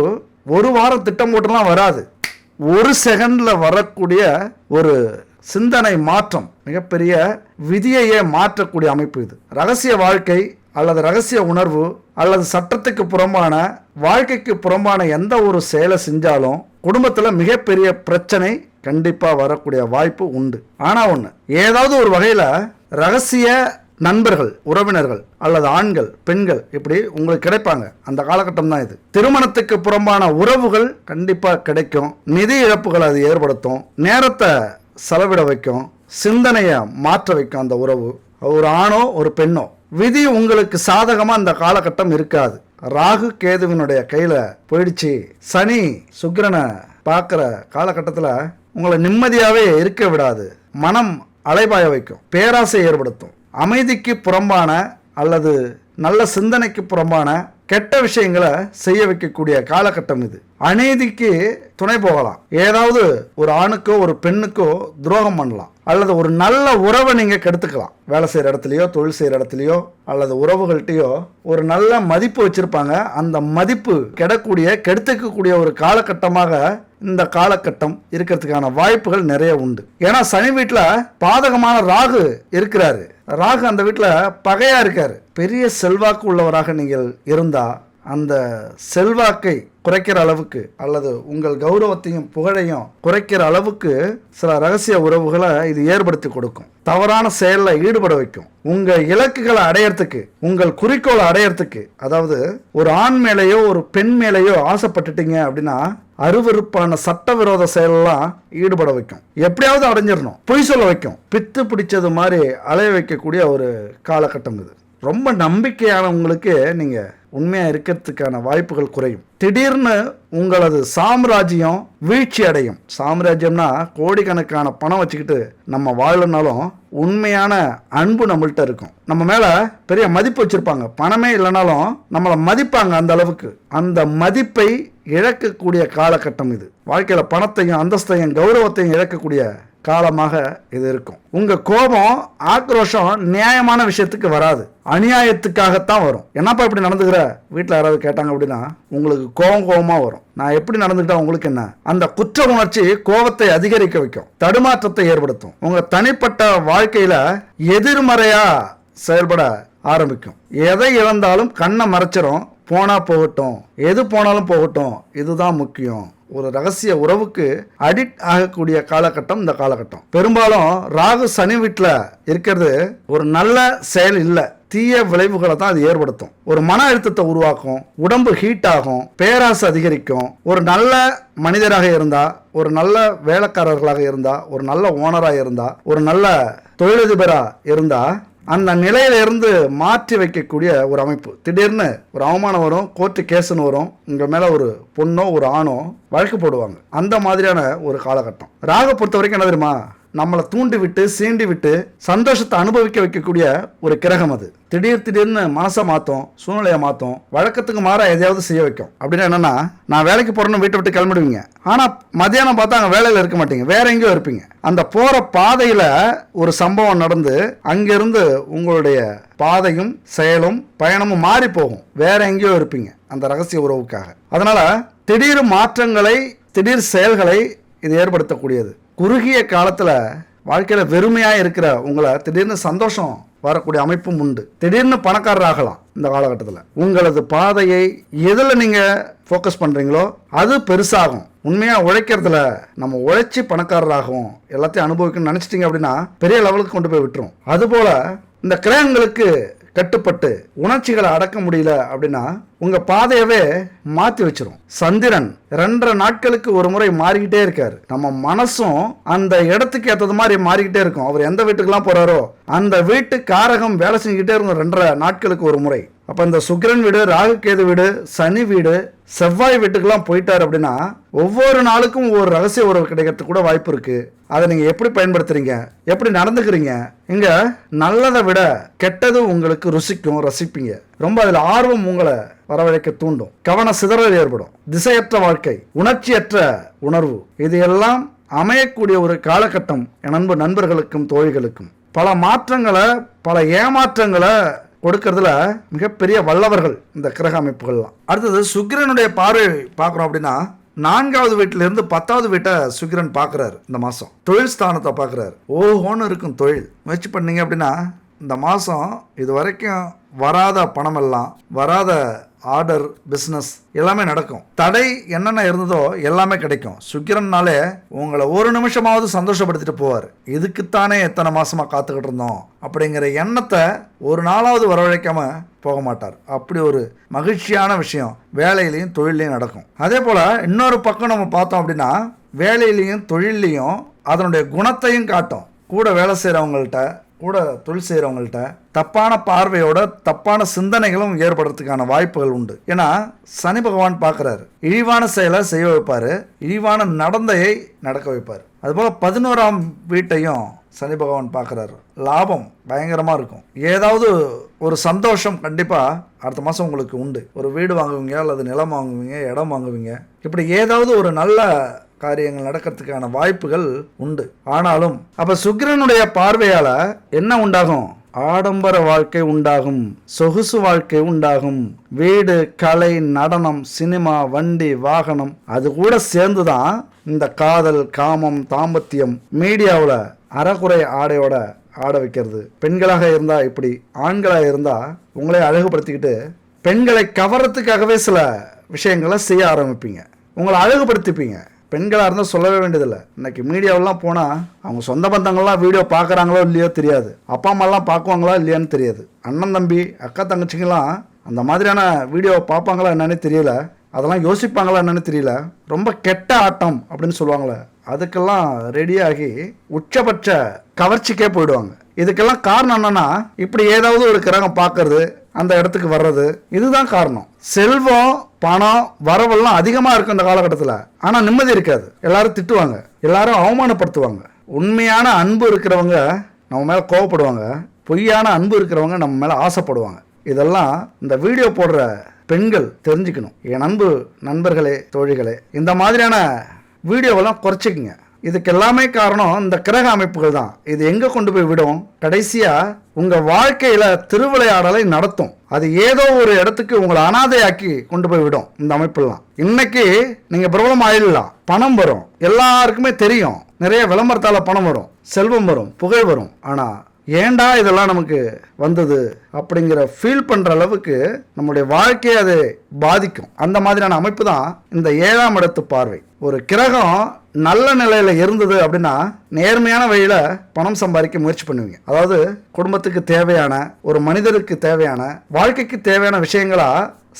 ஒரு வாரம் திட்டம் போட்டுலாம் வராது. ஒரு செகண்டில் வரக்கூடிய ஒரு சிந்தனை மாற்றம் மிகப்பெரிய விதியையே மாற்றக்கூடிய அமைப்பு இது. ரகசிய வாழ்க்கை அல்லது ரகசிய உணர்வு அல்லது சட்டத்துக்கு புறம்பான வாழ்க்கைக்கு புறம்பான எந்த ஒரு செயலை செஞ்சாலும் குடும்பத்தில் மிகப்பெரிய பிரச்சனை கண்டிப்பாக வரக்கூடிய வாய்ப்பு உண்டு. ஆனால் ஒன்று, ஏதாவது ஒரு வகையில் ரகசிய நண்பர்கள், உறவினர்கள் அல்லது ஆண்கள் பெண்கள் இப்படி உங்களுக்கு கிடைப்பாங்க. அந்த காலகட்டம் தான் இது. திருமணத்துக்கு புறம்பான உறவுகள் கண்டிப்பாக கிடைக்கும். நிதி இழப்புகளை அது ஏற்படுத்தும். நேரத்தை செலவிட வைக்கும். சிந்தனையை மாற்ற வைக்கும். அந்த உறவு ஒரு ஆணோ ஒரு பெண்ணோ. விதி உங்களுக்கு சாதகமாக அந்த காலகட்டம் இருக்காது. ராகு கேதுவினுடைய கையில் போயிடுச்சு. சனி சுக்கிரனை பார்க்குற காலகட்டத்தில் உங்களை நிம்மதியாகவே இருக்க விடாது. மனம் அலைபாய வைக்கும். பேராசை ஏற்படுத்தும். அமைதிக்கு புறம்பான அல்லது நல்ல சிந்தனைக்கு புறம்பான கெட்ட விஷயங்களை செய்ய வைக்கக்கூடிய காலகட்டம் இது. அநீதிக்கு துணை போகலாம். ஏதாவது ஒரு ஆணுக்கோ ஒரு பெண்ணுக்கோ துரோகம் பண்ணலாம். அல்லது ஒரு நல்ல உறவை நீங்கள் கெடுத்துக்கலாம். வேலை செய்கிற இடத்துலையோ தொழில் செய்கிற இடத்துலையோ அல்லது உறவுகள்கிட்டையோ ஒரு நல்ல மதிப்பு வச்சுருப்பாங்க. அந்த மதிப்பு கெடுத்துக்கக்கூடிய ஒரு காலகட்டமாக இந்த காலகட்டம் இருக்கிறதுக்கான வாய்ப்புகள் நிறைய உண்டு. ஏன்னா சனி வீட்டில் பாதகமான ராகு இருக்கிறாரு. ராகு அந்த வீட்டில் பகையா இருக்காரு. பெரிய செல்வாக்கு உள்ளவராக நீங்கள் இருந்தா அந்த செல்வாக்கை குறைக்கிற அளவுக்கு அல்லது உங்கள் கௌரவத்தையும் புகழையும் குறைக்கிற அளவுக்கு சில ரகசிய உறவுகளை இது ஏற்படுத்தி கொடுக்கும். தவறான செயலில் ஈடுபட வைக்கும். உங்கள் இலக்குகளை அடையறதுக்கு, உங்கள் குறிக்கோளை அடையறதுக்கு, அதாவது ஒரு ஆண் மேலேயோ ஒரு பெண் மேலேயோ ஆசைப்பட்டுட்டீங்க அப்படின்னா அருவருப்பான சட்டவிரோத செயலெல்லாம் ஈடுபட வைக்கும். எப்படியாவது அடைஞ்சிடணும். பொய் சொல்ல வைக்கும். பித்து பிடிச்சது மாதிரி அலைய வைக்கக்கூடிய ஒரு காலகட்டம் இது. ரொம்ப நம்பிக்கையானவங்களுக்கு நீங்கள் உண்மையாக இருக்கிறதுக்கான வாய்ப்புகள் குறையும். திடீர்னு உங்களது சாம்ராஜ்யம் வீழ்ச்சி அடையும். சாம்ராஜ்யம்னா கோடிக்கணக்கான பணம் வச்சுக்கிட்டு நம்ம வாழனாலும் உண்மையான அன்பு நம்மள்கிட்ட இருக்கும். நம்ம மேலே பெரிய மதிப்பு வச்சுருப்பாங்க. பணமே இல்லைனாலும் நம்மளை மதிப்பாங்க. அந்த அளவுக்கு அந்த மதிப்பை இழக்கக்கூடிய காலகட்டம் இது. வாழ்க்கையில் பணத்தையும் அந்தஸ்தையும் கௌரவத்தையும் இழக்கக்கூடிய காலமாக இது இருக்கும். உங்க கோபம் ஆக்ரோஷம் நியாயமான விஷயத்துக்கு வராது, அநியாயத்துக்காகத்தான் வரும். என்னப்பா இப்படி நடந்துக்கிற வீட்டில் யாராவது கேட்டாங்க அப்படின்னா உங்களுக்கு கோபமா வரும். நான் எப்படி நடந்துக்கிட்டா உங்களுக்கு என்ன? அந்த குற்ற உணர்ச்சி கோபத்தை அதிகரிக்க வைக்கும், தடுமாற்றத்தை ஏற்படுத்தும். உங்க தனிப்பட்ட வாழ்க்கையில எதிர்மறையா செயல்பட ஆரம்பிக்கும். எதை இழந்தாலும் கண்ணை மறைச்சிரும். போனா போகட்டும், எது போனாலும் போகட்டும், இதுதான் முக்கியம். ஒரு ரகசிய உறவுக்கு அடிக்ட் ஆகக்கூடிய காலகட்டம் இந்த காலகட்டம். பெரும்பாலும் ராகு சனி வீட்டில் இருக்கிறது ஒரு நல்ல செயல் இல்லை, தீய விளைவுகளை தான் அது ஏற்படுத்தும். ஒரு மன அழுத்தத்தை உருவாக்கும், உடம்பு ஹீட் ஆகும், பேராசை அதிகரிக்கும். ஒரு நல்ல மனிதராக இருந்தா, ஒரு நல்ல வேலைக்காரர்களாக இருந்தா, ஒரு நல்ல ஓனராக இருந்தா, ஒரு நல்ல தொழிலதிபராக இருந்தா அந்த நிலையிலிருந்து மாற்றி வைக்கக்கூடிய ஒரு அமைப்பு. திடீர்னு ஒரு அவமானம் வரும், கோர்ட்டு கேஸுன்னு வரும், உங்கள் மேலே ஒரு பொண்ணோ ஒரு ஆணோ வழக்கு போடுவாங்க. அந்த மாதிரியான ஒரு காலகட்டம். ராகு பொறுத்த வரைக்கும் என்ன தெரியுமா? நம்மளை தூண்டி விட்டு சீண்டி விட்டு சந்தோஷத்தை அனுபவிக்க வைக்கக்கூடிய ஒரு கிரகம் அது. திடீர்னு மனசை மாற்றும், சூழ்நிலையை மாற்றும், வழக்கத்துக்கு மாற எதையாவது செய்ய வைக்கும். அப்படின்னா என்னன்னா, நான் வேலைக்கு போறேன்னு வீட்டை விட்டு கிளம்பிடுவீங்க. ஆனால் மத்தியானம் பார்த்தா அங்கே வேலையில் இருக்க மாட்டீங்க, வேற எங்கேயோ இருப்பீங்க. அந்த போற பாதையில் ஒரு சம்பவம் நடந்து அங்கிருந்து உங்களுடைய பாதையும் செயலும் பயணமும் மாறி போகும், வேற எங்கேயோ இருப்பீங்க அந்த ரகசிய உறவுக்காக. அதனால திடீர் மாற்றங்களை, திடீர் செயல்களை இது ஏற்படுத்தக்கூடியது. குறுகிய காலத்தில் வாழ்க்கையில் வெறுமையாக இருக்கிற உங்களை திடீர்னு சந்தோஷம் வரக்கூடிய அமைப்பும் உண்டு. திடீர்னு பணக்காரர் ஆகலாம் இந்த காலகட்டத்தில். உங்களது பாதையை எதில் நீங்கள் ஃபோக்கஸ் பண்ணுறீங்களோ அது பெருசாகும். உண்மையாக உழைக்கிறதுல நம்ம உழைச்சி பணக்காரராகவும் எல்லாத்தையும் அனுபவிக்கணும்னு நினச்சிட்டிங்க அப்படின்னா பெரிய லெவலுக்கு கொண்டு போய் விட்டுரும். அதுபோல் இந்த கிரகங்களுக்கு கட்டுப்பட்டு உணர்ச்சிகளை அடக்க முடியல அப்படின்னா உங்க பாதையவே மாத்தி வச்சிரும். சந்திரன் 2.5 நாட்களுக்கு ஒரு முறை மாறிக்கிட்டே இருக்காரு. நம்ம மனசும் அந்த இடத்துக்கு ஏற்றது மாதிரி மாறிக்கிட்டே இருக்கும். அவர் எந்த வீட்டுக்கெல்லாம் போறாரோ அந்த வீட்டு காரகம் வேலை செஞ்சுக்கிட்டே இருக்கும் 2.5 நாட்களுக்கு ஒரு முறை. அப்ப இந்த சுக்கிரன் வீடு, ராகு கேது வீடு, சனி வீடு, செவ்வாய் வீட்டுக்கெல்லாம் போயிட்டார் அப்படின்னா ஒவ்வொரு நாளுக்கும் ஒவ்வொரு ரகசிய உறவு கிடைக்கிறதுக்கு கூட வாய்ப்பு இருக்கு. அதை நீங்க எப்படி பயன்படுத்துறீங்க, எப்படி நடந்துக்கிறீங்க, இங்க நல்லதை விட கெட்டது உங்களுக்கு ருசிக்கும், ரசிப்பீங்க. ரொம்ப அதுல ஆர்வம் உங்களை வரவழைக்க தூண்டும். கவன சிதறல் ஏற்படும். திசையற்ற வாழ்க்கை, உணர்ச்சியற்ற உணர்வு, இது எல்லாம் அமையக்கூடிய ஒரு காலகட்டம் என் அன்பு நண்பர்களுக்கும் தோழிகளுக்கும். பல மாற்றங்களை, பல ஏமாற்றங்களை கொடுக்கறதுல மிகப்பெரிய வல்லவர்கள் இந்த கிரக அமைப்புகள்லாம். அடுத்தது சுக்கிரனுடைய பார்வை பார்க்குறோம் அப்படின்னா 4வது வீட்டிலிருந்து 10வது வீட்டை சுக்கிரன் பார்க்குறாரு. இந்த மாதம் தொழில் ஸ்தானத்தை பார்க்குறாரு. ஓஹோன்னு இருக்கும் தொழில். முயற்சி பண்ணீங்க அப்படின்னா இந்த மாதம் இது வரைக்கும் வராத பணமெல்லாம், வராத ஆர்டர், பிஸ்னஸ் எல்லாமே நடக்கும். தடை என்னென்ன இருந்ததோ எல்லாமே கிடைக்கும். சுக்கிரன்னாலே உங்களை ஒரு நிமிஷமாவது சந்தோஷப்படுத்திட்டு போவார். இதுக்குத்தானே எத்தனை மாசமா காத்துக்கிட்டு இருந்தோம் அப்படிங்கிற எண்ணத்தை ஒரு நாளாவது வரவழைக்காம போக மாட்டார். அப்படி ஒரு மகிழ்ச்சியான விஷயம் வேலையிலையும் தொழிலையும் நடக்கும். அதே போல இன்னொரு பக்கம் நம்ம பார்த்தோம் அப்படின்னா வேலையிலையும் தொழிலையும் அதனுடைய குணத்தையும் காட்டும். கூட வேலை செய்கிறவங்கள்ட்ட, கூட தொழில் செய்கிறவங்கள்ட்ட தப்பான பார்வையோட தப்பான சிந்தனைகளும் ஏற்படுறதுக்கான வாய்ப்புகள் உண்டு. ஏன்னா சனி பகவான் பார்க்குறாரு. இழிவான செயலை செய்ய வைப்பார், இழிவான நடந்தையை நடக்க வைப்பார். அதுபோல் 11ஆம் வீட்டையும் சனி பகவான் பார்க்குறாரு. லாபம் பயங்கரமாக இருக்கும். ஏதாவது ஒரு சந்தோஷம் கண்டிப்பாக அடுத்த மாதம் உங்களுக்கு உண்டு. ஒரு வீடு வாங்குவீங்க, அல்லது நிலம் வாங்குவீங்க, இடம் வாங்குவீங்க. இப்படி ஏதாவது ஒரு நல்ல காரியங்கள் நடக்கிறதுக்கான வாய்ப்புகள் உண்டு. ஆனாலும் அப்ப சுக்கிரனுடைய பார்வையால என்ன உண்டாகும்? ஆடம்பர வாழ்க்கை உண்டாகும், சொகுசு வாழ்க்கை உண்டாகும். வீடு, கலை, நடனம், சினிமா, வண்டி, வாகனம், அது கூட சேர்ந்துதான் இந்த காதல், காமம், தாம்பத்தியம் மீடியாவில் அறகுறை ஆடையோட ஆட வைக்கிறது. பெண்களாக இருந்தா இப்படி, ஆண்களாக இருந்தா உங்களே அழகுபடுத்திக்கிட்டு பெண்களை கவர்றதுக்காகவே சில விஷயங்களை செய்ய ஆரம்பிப்பீங்க. உங்களை அழகுபடுத்திப்பீங்க. பெண்களாக இருந்தால் சொல்லவே வேண்டியதில்லை. இன்னைக்கு மீடியாவெல்லாம் போனால் அவங்க சொந்த பந்தங்கள்லாம் வீடியோ பார்க்குறாங்களோ இல்லையோ தெரியாது. அப்பா அம்மாலாம் பார்க்குவாங்களா இல்லையான்னு தெரியாது. அண்ணன் தம்பி, அக்கா தங்கச்சிங்கெல்லாம் அந்த மாதிரியான வீடியோவை பார்ப்பாங்களா என்னன்னு தெரியல. அதெல்லாம் யோசிப்பாங்களா என்னன்னு தெரியல. ரொம்ப கெட்ட ஆட்டம் அப்படின்னு சொல்லுவாங்களே, அதுக்கெல்லாம் ரெடியாகி உச்சபட்ச கவர்ச்சிக்கே போயிடுவாங்க. இதுக்கெல்லாம் காரணம் என்னன்னா இப்படி ஏதாவது ஒரு கிரகம் பார்க்கறது, அந்த இடத்துக்கு வர்றது, இதுதான் காரணம். செல்வம், பணம், வரவெல்லாம் அதிகமாக இருக்கும் இந்த காலகட்டத்தில். ஆனால் நிம்மதி இருக்காது. எல்லாரும் திட்டுவாங்க, எல்லாரும் அவமானப்படுத்துவாங்க. உண்மையான அன்பு இருக்கிறவங்க நம்ம மேலே கோவப்படுவாங்க, பொய்யான அன்பு இருக்கிறவங்க நம்ம மேலே ஆசைப்படுவாங்க. இதெல்லாம் இந்த வீடியோ போடுற பெண்கள் தெரிஞ்சுக்கணும். என் அன்பு நண்பர்களே, தோழிகளே, இந்த மாதிரியான வீடியோவெல்லாம் குறைச்சிக்கங்க. இதுக்கு எல்லாமே காரணம் இந்த கிரக அமைப்புகள் தான். இது எங்க கொண்டு போய் விடும்? கடைசியா உங்க வாழ்க்கையில திருவிளையாடலை நடத்தும். அது ஏதோ ஒரு இடத்துக்கு உங்களை அனாதையாக்கி கொண்டு போய் விடும் இந்த அமைப்புலாம். இன்னைக்கு நீங்க பிரபலம் ஆயிடலாம், பணம் வரும், எல்லாருக்குமே தெரியும், நிறைய விளம்பரத்தால பணம் வரும், செல்வம் வரும், புகழ் வரும். ஆனா ஏண்டா இதெல்லாம் நமக்கு வந்தது அப்படிங்கிற ஃபீல் பண்ற அளவுக்கு நம்முடைய வாழ்க்கையை அது பாதிக்கும். அந்த மாதிரியான அமைப்பு தான் இந்த 7ஆம் இடத்து பார்வை. ஒரு கிரகம் நல்ல நிலையில இருந்தது அப்படின்னா நேர்மையான வழியில பணம் சம்பாதிக்க முயற்சி பண்ணுவீங்க. அதாவது குடும்பத்துக்கு தேவையான, ஒரு மனிதருக்கு தேவையான, வாழ்க்கைக்கு தேவையான விஷயங்களா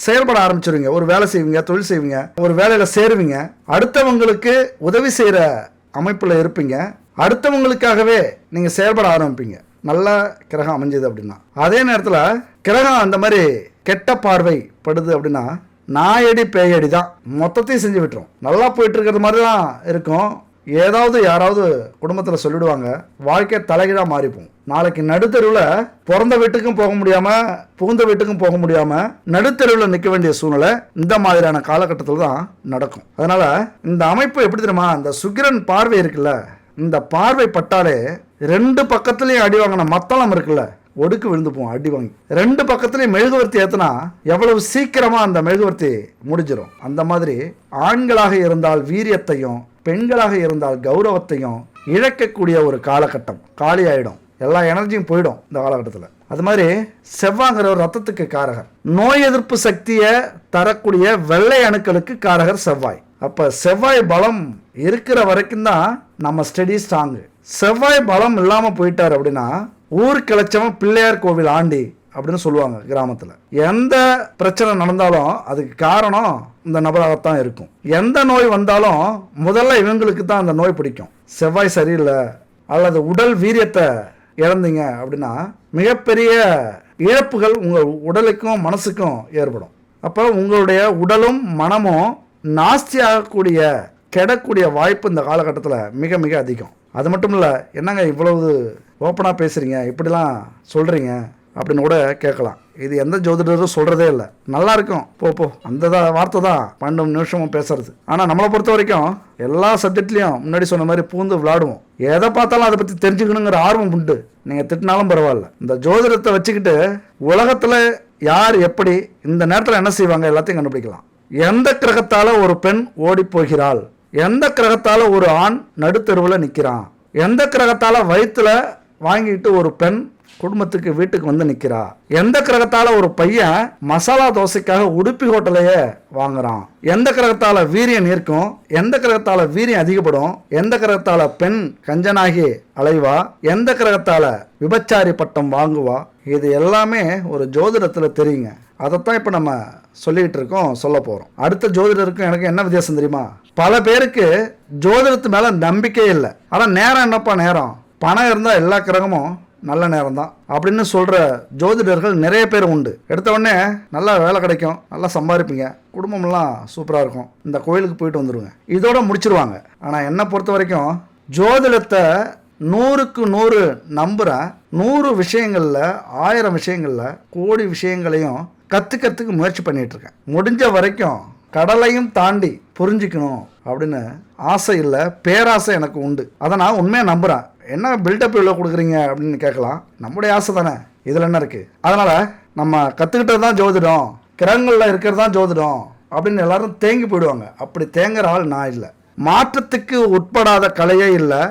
செயல்பட ஆரம்பிச்சிருவீங்க. ஒரு வேலை செய்வீங்க, தொழில் செய்வீங்க, ஒரு வேலையில சேருவீங்க, அடுத்தவங்களுக்கு உதவி செய்யற அமைப்புல இருப்பீங்க, அடுத்தவங்களுக்காகவே நீங்க செயல்பட ஆரம்பிப்பீங்க. நல்ல கிரகம் அமைஞ்சது அப்படின்னா. அதே நேரத்தில் கிரகம் அந்த மாதிரி கெட்ட பார்வை படுது அப்படின்னா நாயடி பேயடி தான், மொத்தத்தையும் செஞ்சு விட்டுரும். நல்லா போயிட்டு இருக்கிறது மாதிரி தான் இருக்கும். ஏதாவது யாராவது குடும்பத்தில் சொல்லிடுவாங்க, வாழ்க்கை தலைகீழாக மாறிப்போம். நாளைக்கு நடுத்தெருவில் பிறந்த வீட்டுக்கும் போக முடியாமல், புகுந்த வீட்டுக்கும் போக முடியாமல் நடுத்தெருவில் நிற்க வேண்டிய சூழ்நிலை இந்த மாதிரியான காலகட்டத்தில் தான் நடக்கும். அதனால் இந்த அமைப்பு எப்படி தெரியுமா? இந்த சுக்கிரன் பார்வை இருக்குல்ல, இந்த பார்வை பட்டாலே 2 பக்கத்துலையும் அடி வாங்கின மத்தளம் இருக்குல்ல, ஒடுக்கு விழுந்து போவோம் அடி வாங்கி. 2 பக்கத்துலையும் மெழுகுவர்த்தி ஏற்றினா எவ்வளவு சீக்கிரமா அந்த மெழுகுவர்த்தி முடிஞ்சிடும். அந்த மாதிரி ஆண்களாக இருந்தால் வீரியத்தையும், பெண்களாக இருந்தால் கௌரவத்தையும் இழக்கக்கூடிய ஒரு காலகட்டம் காலியாயிடும். எல்லா எனர்ஜியும் போயிடும் இந்த காலகட்டத்தில். அது மாதிரி செவ்வாய்ங்கிற ஒரு ரத்தத்துக்கு காரகர், நோய் எதிர்ப்பு சக்தியை தரக்கூடிய வெள்ளை அணுக்களுக்கு காரகர் செவ்வாய். அப்ப செவ்வாய் பலம் இருக்கிற வரைக்கும் தான் நம்ம ஸ்டெடி ஸ்ட்ராங்கு. செவ்வாய் பலம் இல்லாம போயிட்டார் அப்படின்னா ஊர் கிளச்சவன் பிள்ளையார் கோவில் ஆண்டி அப்படின்னு சொல்லுவாங்க கிராமத்தில். எந்த பிரச்சனை நடந்தாலும் அதுக்கு காரணம் இந்த நபராகத்தான் இருக்கும். எந்த நோய் வந்தாலும் முதல்ல இவங்களுக்கு தான் அந்த நோய் பிடிக்கும். செவ்வாய் சரியில்லை அல்லது உடல் வீரியத்தை இழந்தீங்க அப்படின்னா மிகப்பெரிய இழப்புகள் உங்கள் உடலுக்கும் மனசுக்கும் ஏற்படும். அப்போ உங்களுடைய உடலும் மனமும் நாஸ்தி ஆகக்கூடிய கெடக்கூடிய வாய்ப்பு இந்த காலகட்டத்தில் மிக மிக அதிகம். அது மட்டும் இல்லை, என்னங்க இவ்வளவு ஓப்பனாக பேசுகிறீங்க, இப்படிலாம் சொல்கிறீங்க அப்படின்னு கூட கேட்கலாம். இது எந்த ஜோதிடரும் சொல்கிறதே இல்லை. நல்லா இருக்கும் போ அந்த வார்த்தை தான் 12 நிமிஷமும் பேசுறது. ஆனால் நம்மளை பொறுத்த வரைக்கும் எல்லா சப்ஜெக்ட்லேயும் முன்னாடி சொன்ன மாதிரி பூந்து விளையாடுவோம். எதை பார்த்தாலும் அதை பற்றி தெரிஞ்சுக்கணுங்கிற ஆர்வம் உண்டு. நீங்கள் திட்டினாலும் பரவாயில்ல. இந்த ஜோதிடத்தை வச்சுக்கிட்டு உலகத்தில் யார் எப்படி இந்த நேரத்தில் என்ன செய்வாங்க எல்லாத்தையும் கண்டுபிடிக்கலாம். எந்த கிரகத்தால் ஒரு பெண் ஓடி போகிறாள், எந்த கிரகத்தால் ஒரு ஆண் நடுத்தெருவில் நிற்கிறான், எந்த கிரகத்தால் வயிற்றுல வாங்கிட்டு ஒரு பெண் குடும்பத்துக்கு வீட்டுக்கு வந்து நிற்கிறா, எந்த கிரகத்தால் ஒரு பையன் மசாலா தோசைக்காக உடுப்பி ஹோட்டலையே வாங்குறான், எந்த கிரகத்தால் வீரியம் நிற்கும், எந்த கிரகத்தால் வீரியம் அதிகப்படும், எந்த கிரகத்தால் பெண் கஞ்சனாகி அலைவா, எந்த கிரகத்தால் விபச்சாரி பட்டம் வாங்குவா, இது எல்லாமே ஒரு ஜோதிடத்தில் தெரியுங்க. அதைத்தான் இப்போ நம்ம சொல்லிகிட்டு இருக்கோம், சொல்ல போகிறோம். அடுத்த ஜோதிடருக்கும் எனக்கு என்ன வித்தியாசம் தெரியுமா? பல பேருக்கு ஜோதிடத்து மேலே நம்பிக்கையே இல்லை. ஆனால் நேரம் என்னப்பா நேரம், பணம் இருந்தால் எல்லா கிரகமும் நல்ல நேரம் தான் அப்படின்னு சொல்கிற ஜோதிடர்கள் நிறைய பேர் உண்டு. எடுத்த உடனே நல்லா வேலை கிடைக்கும், நல்லா சம்பாதிப்பீங்க, குடும்பம்லாம் சூப்பராக இருக்கும், இந்த கோயிலுக்கு போயிட்டு வந்துடுங்க, இதோட முடிச்சிருவாங்க. ஆனால் என்னை பொறுத்த வரைக்கும் ஜோதிடத்தை 100க்கு 100 நம்புகிறேன். 100 விஷயங்களில் 1000 விஷயங்களில் கோடி விஷயங்களையும் கற்றுக்கிறதுக்கு முயற்சி பண்ணிகிட்டு இருக்கேன். முடிஞ்ச வரைக்கும் கடலையும் தாண்டி புரிஞ்சிக்கணும் அப்படின்னு ஆசை இல்லை, பேராசை எனக்கு உண்டு. அதை நான் உண்மையாக நம்புகிறேன். என்ன பில்டப் இவ்வளோ கொடுக்குறீங்க அப்படின்னு கேட்கலாம். நம்முடைய ஆசை தானே, இதில் என்ன இருக்குது? அதனால் நம்ம கற்றுக்கிட்டது தான் ஜோதிடம், கிரகங்களில் இருக்கிறது தான் ஜோதிடம் அப்படின்னு எல்லாரும் தேங்கி போயிடுவாங்க. அப்படி தேங்குற ஆள் நான் இல்லை. மாற்றத்துக்கு உட்படாத கலையே இல்லை,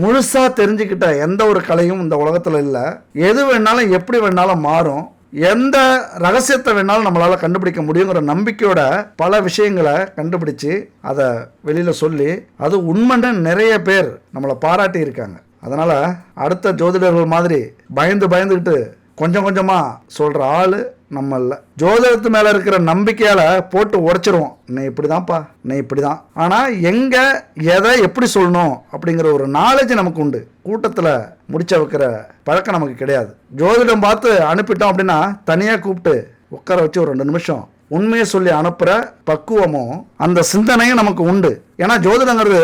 முழுசாக தெரிஞ்சுக்கிட்ட எந்த ஒரு கலையும் இந்த உலகத்தில் இல்லை. எது வேணாலும் எப்படி வேணாலும் மாறும், எந்த ரகசியத்தை வேணாலும் நம்மளால் கண்டுபிடிக்க முடியுங்கிற நம்பிக்கையோட பல விஷயங்களை கண்டுபிடிச்சு அதை வெளியில் சொல்லி அது உண்மைன்னு நிறைய பேர் நம்மளை பாராட்டி இருக்காங்க. அதனால் அடுத்த ஜோதிடர்கள் மாதிரி பயந்துக்கிட்டு கொஞ்சம் கொஞ்சமாக சொல்கிற ஆள் நம்ம இல்லை. ஜோதிடத்து மேலே இருக்கிற நம்பிக்கையால் போட்டு உடைச்சிருவோம். நீ இப்படி தான்ப்பா, நீ இப்படி தான். ஆனால் எங்கே எதை எப்படி சொல்லணும் அப்படிங்கிற ஒரு நாலேஜ் நமக்கு உண்டு. கூட்டத்தில் முடிச்ச வைக்கிற பழக்கம் நமக்கு கிடையாது. ஜோதிடம் பார்த்து அனுப்பிட்டோம் அப்படின்னா தனியாக கூப்பிட்டு உட்கார வச்சு ஒரு 2 நிமிஷம் உண்மையை சொல்லி அனுப்புகிற பக்குவமும் அந்த சிந்தனையும் நமக்கு உண்டு. ஏன்னா ஜோதிடங்கிறது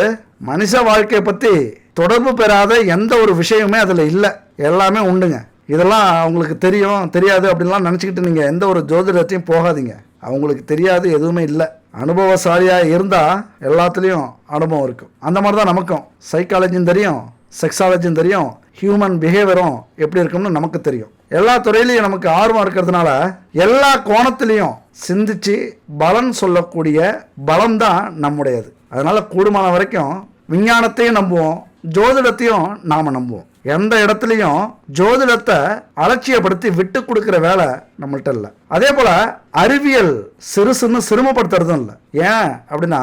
மனுஷ வாழ்க்கையை பற்றி தொடர்பு பெறாத எந்த ஒரு விஷயமே அதில் இல்லை, எல்லாமே உண்டுங்க. இதெல்லாம் அவங்களுக்கு தெரியும் தெரியாது அப்படின்லாம் நினச்சிக்கிட்டு நீங்கள் எந்த ஒரு ஜோதிடத்தையும் போகாதீங்க. அவங்களுக்கு தெரியாது எதுவுமே இல்லை. அனுபவசாலியாக இருந்தால் எல்லாத்துலேயும் அனுபவம் இருக்கும். அந்த மாதிரி தான் நமக்கும் சைக்காலஜியும் தெரியும், செக்ஸாலஜியும் தெரியும், ஹியூமன் பிஹேவியரும் எப்படி இருக்கும்னு நமக்கு தெரியும். எல்லா துறையிலையும் நமக்கு ஆர்வம் இருக்கிறதுனால எல்லா கோணத்திலையும் சிந்திச்சு பலன் சொல்லக்கூடிய பலம் தான் நம்முடையது. அதனால் கூடுமான வரைக்கும் விஞ்ஞானத்தையும் நம்புவோம், ஜோதிடத்தையும் நாம் நம்புவோம். எந்த இடத்துலையும் ஜோதிடத்தை அலட்சியப்படுத்தி விட்டு கொடுக்குற வேலை நம்மள்கிட்ட இல்லை. அதே போல் அறிவியல் சிறுசுன்னு சிரமப்படுத்துறதும் இல்லை. ஏன் அப்படின்னா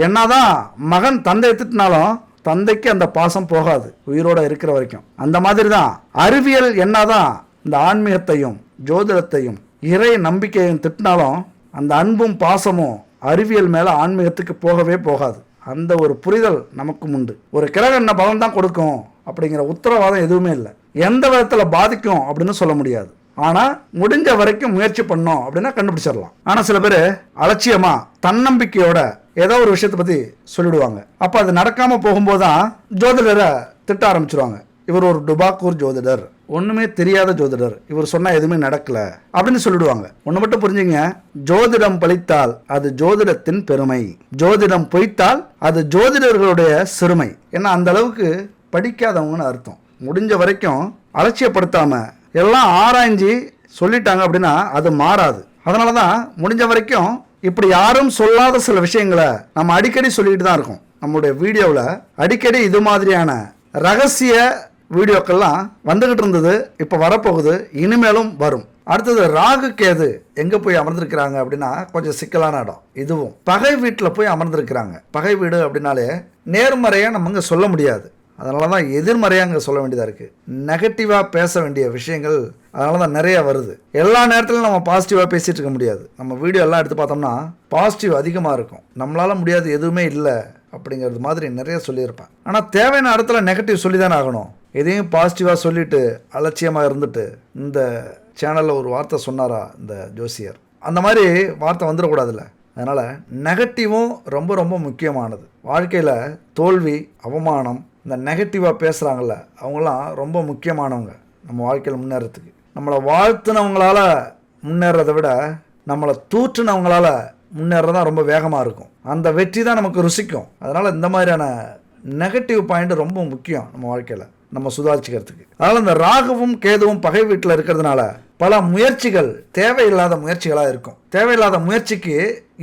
என்னதான் மகன் தந்தை திட்டினாலும் தந்தைக்கு அந்த பாசம் போகாது உயிரோடு இருக்கிற வரைக்கும். அந்த மாதிரி தான் அறிவியல் என்னதான் இந்த ஆன்மீகத்தையும் ஜோதிடத்தையும் இறை நம்பிக்கையும் திட்டினாலும் அந்த அன்பும் பாசமும் அறிவியல் மேலே ஆன்மீகத்துக்கு போகவே போகாது. அந்த ஒரு புரிதல் நமக்கும் உண்டு. ஒரு கிரகம் என்ன பலன் தான் கொடுக்கும் அப்படிங்கிற உத்தரவாதம் எதுவுமே இல்லை. எந்த விதத்தில் பாதிக்கும் அப்படின்னு சொல்ல முடியாது. ஆனால் முடிஞ்ச வரைக்கும் முயற்சி பண்ணோம் அப்படின்னா கண்டுபிடிச்சிடலாம். ஆனால் சில பேர் அலட்சியமாக தன்னம்பிக்கையோட ஏதோ ஒரு விஷயத்தை பற்றி சொல்லிடுவாங்க. அப்போ அது நடக்காமல் போகும்போது தான் ஜோதிடரை திட்ட ஆரம்பிச்சிருவாங்க. இவர் ஒரு டுபாக்கூர் ஜோதிடர், ஒன்றுமே தெரியாத ஜோதிடர், இவர் சொன்னால் எதுவுமே நடக்கலை அப்படின்னு சொல்லிடுவாங்க. ஒன்று மட்டும் புரிஞ்சுங்க, ஜோதிடம் பலித்தால் அது ஜோதிடத்தின் பெருமை, ஜோதிடம் பொய்த்தால் அது ஜோதிடர்களுடைய சிறுமை. ஏன்னா அந்த அளவுக்கு படிக்காதவங்கன்னு அர்த்தம். முடிஞ்ச வரைக்கும் அலட்சியப்படுத்தாமல் எல்லாம் ஆராய்ஞ்சி சொல்லிட்டாங்க அப்படின்னா அது மாறாது. அதனால தான் முடிஞ்ச வரைக்கும் இப்படி யாரும் சொல்லாத சில விஷயங்களை நம்ம அடிக்கடி சொல்லிட்டு தான் இருக்கோம். நம்மளுடைய வீடியோவில் அடிக்கடி இது மாதிரியான ரகசிய வீடியோக்கெல்லாம் வந்துகிட்டு இருந்தது, இப்போ வரப்போகுது, இனிமேலும் வரும். அடுத்தது ராகு கேது எங்கே போய் அமர்ந்திருக்கிறாங்க அப்படின்னா கொஞ்சம் சிக்கலான இடம். இதுவும் பகை வீட்டில் போய் அமர்ந்திருக்கிறாங்க. பகை வீடு அப்படின்னாலே நேர்மறையாக நம்ம இங்கே சொல்ல முடியாது. அதனால தான் எதிர்மறையாக அங்கே சொல்ல வேண்டியதாக இருக்குது. நெகட்டிவாக பேச வேண்டிய விஷயங்கள் அதனால தான் நிறைய வருது. எல்லா நேரத்திலும் நம்ம பாசிட்டிவாக பேசிகிட்டு இருக்க முடியாது. நம்ம வீடியோ எல்லாம் எடுத்து பார்த்தோம்னா பாசிட்டிவ் அதிகமாக இருக்கும். நம்மளால் முடியாது எதுவுமே இல்லை அப்படிங்கிறது மாதிரி நிறைய சொல்லியிருப்பேன். ஆனால் தேவையான இடத்துல நெகட்டிவ் சொல்லி தானே ஆகணும். எதையும் பாசிட்டிவாக சொல்லிவிட்டு அலட்சியமாக இருந்துட்டு இந்த சேனலில் ஒரு வார்த்தை சொன்னாரா இந்த ஜோசியர், அந்த மாதிரி வார்த்தை வந்துடக்கூடாதுல்ல. அதனால் நெகட்டிவும் ரொம்ப ரொம்ப முக்கியமானது. வாழ்க்கையில் தோல்வி, அவமானம், இந்த நெகட்டிவாக பேசுகிறாங்கள்ல அவங்களாம் ரொம்ப முக்கியமானவங்க நம்ம வாழ்க்கையில் முன்னேறத்துக்கு. நம்மளை வாழ்த்துனவங்களால முன்னேறதை விட நம்மளை தூற்றுனவங்களால முன்னேறதான் ரொம்ப வேகமாக இருக்கும். அந்த வெற்றி தான் நமக்கு ருசிக்கும். அதனால் இந்த மாதிரியான நெகட்டிவ் பாயிண்ட் ரொம்ப முக்கியம் நம்ம வாழ்க்கையில் நம்ம சுதாரிச்சுக்கிறதுக்கு. அதனால் இந்த ராகுவும் கேதுவும் பகை வீட்டில் இருக்கிறதுனால பல முயற்சிகள் தேவையில்லாத முயற்சிகளாக இருக்கும். தேவையில்லாத முயற்சிக்கு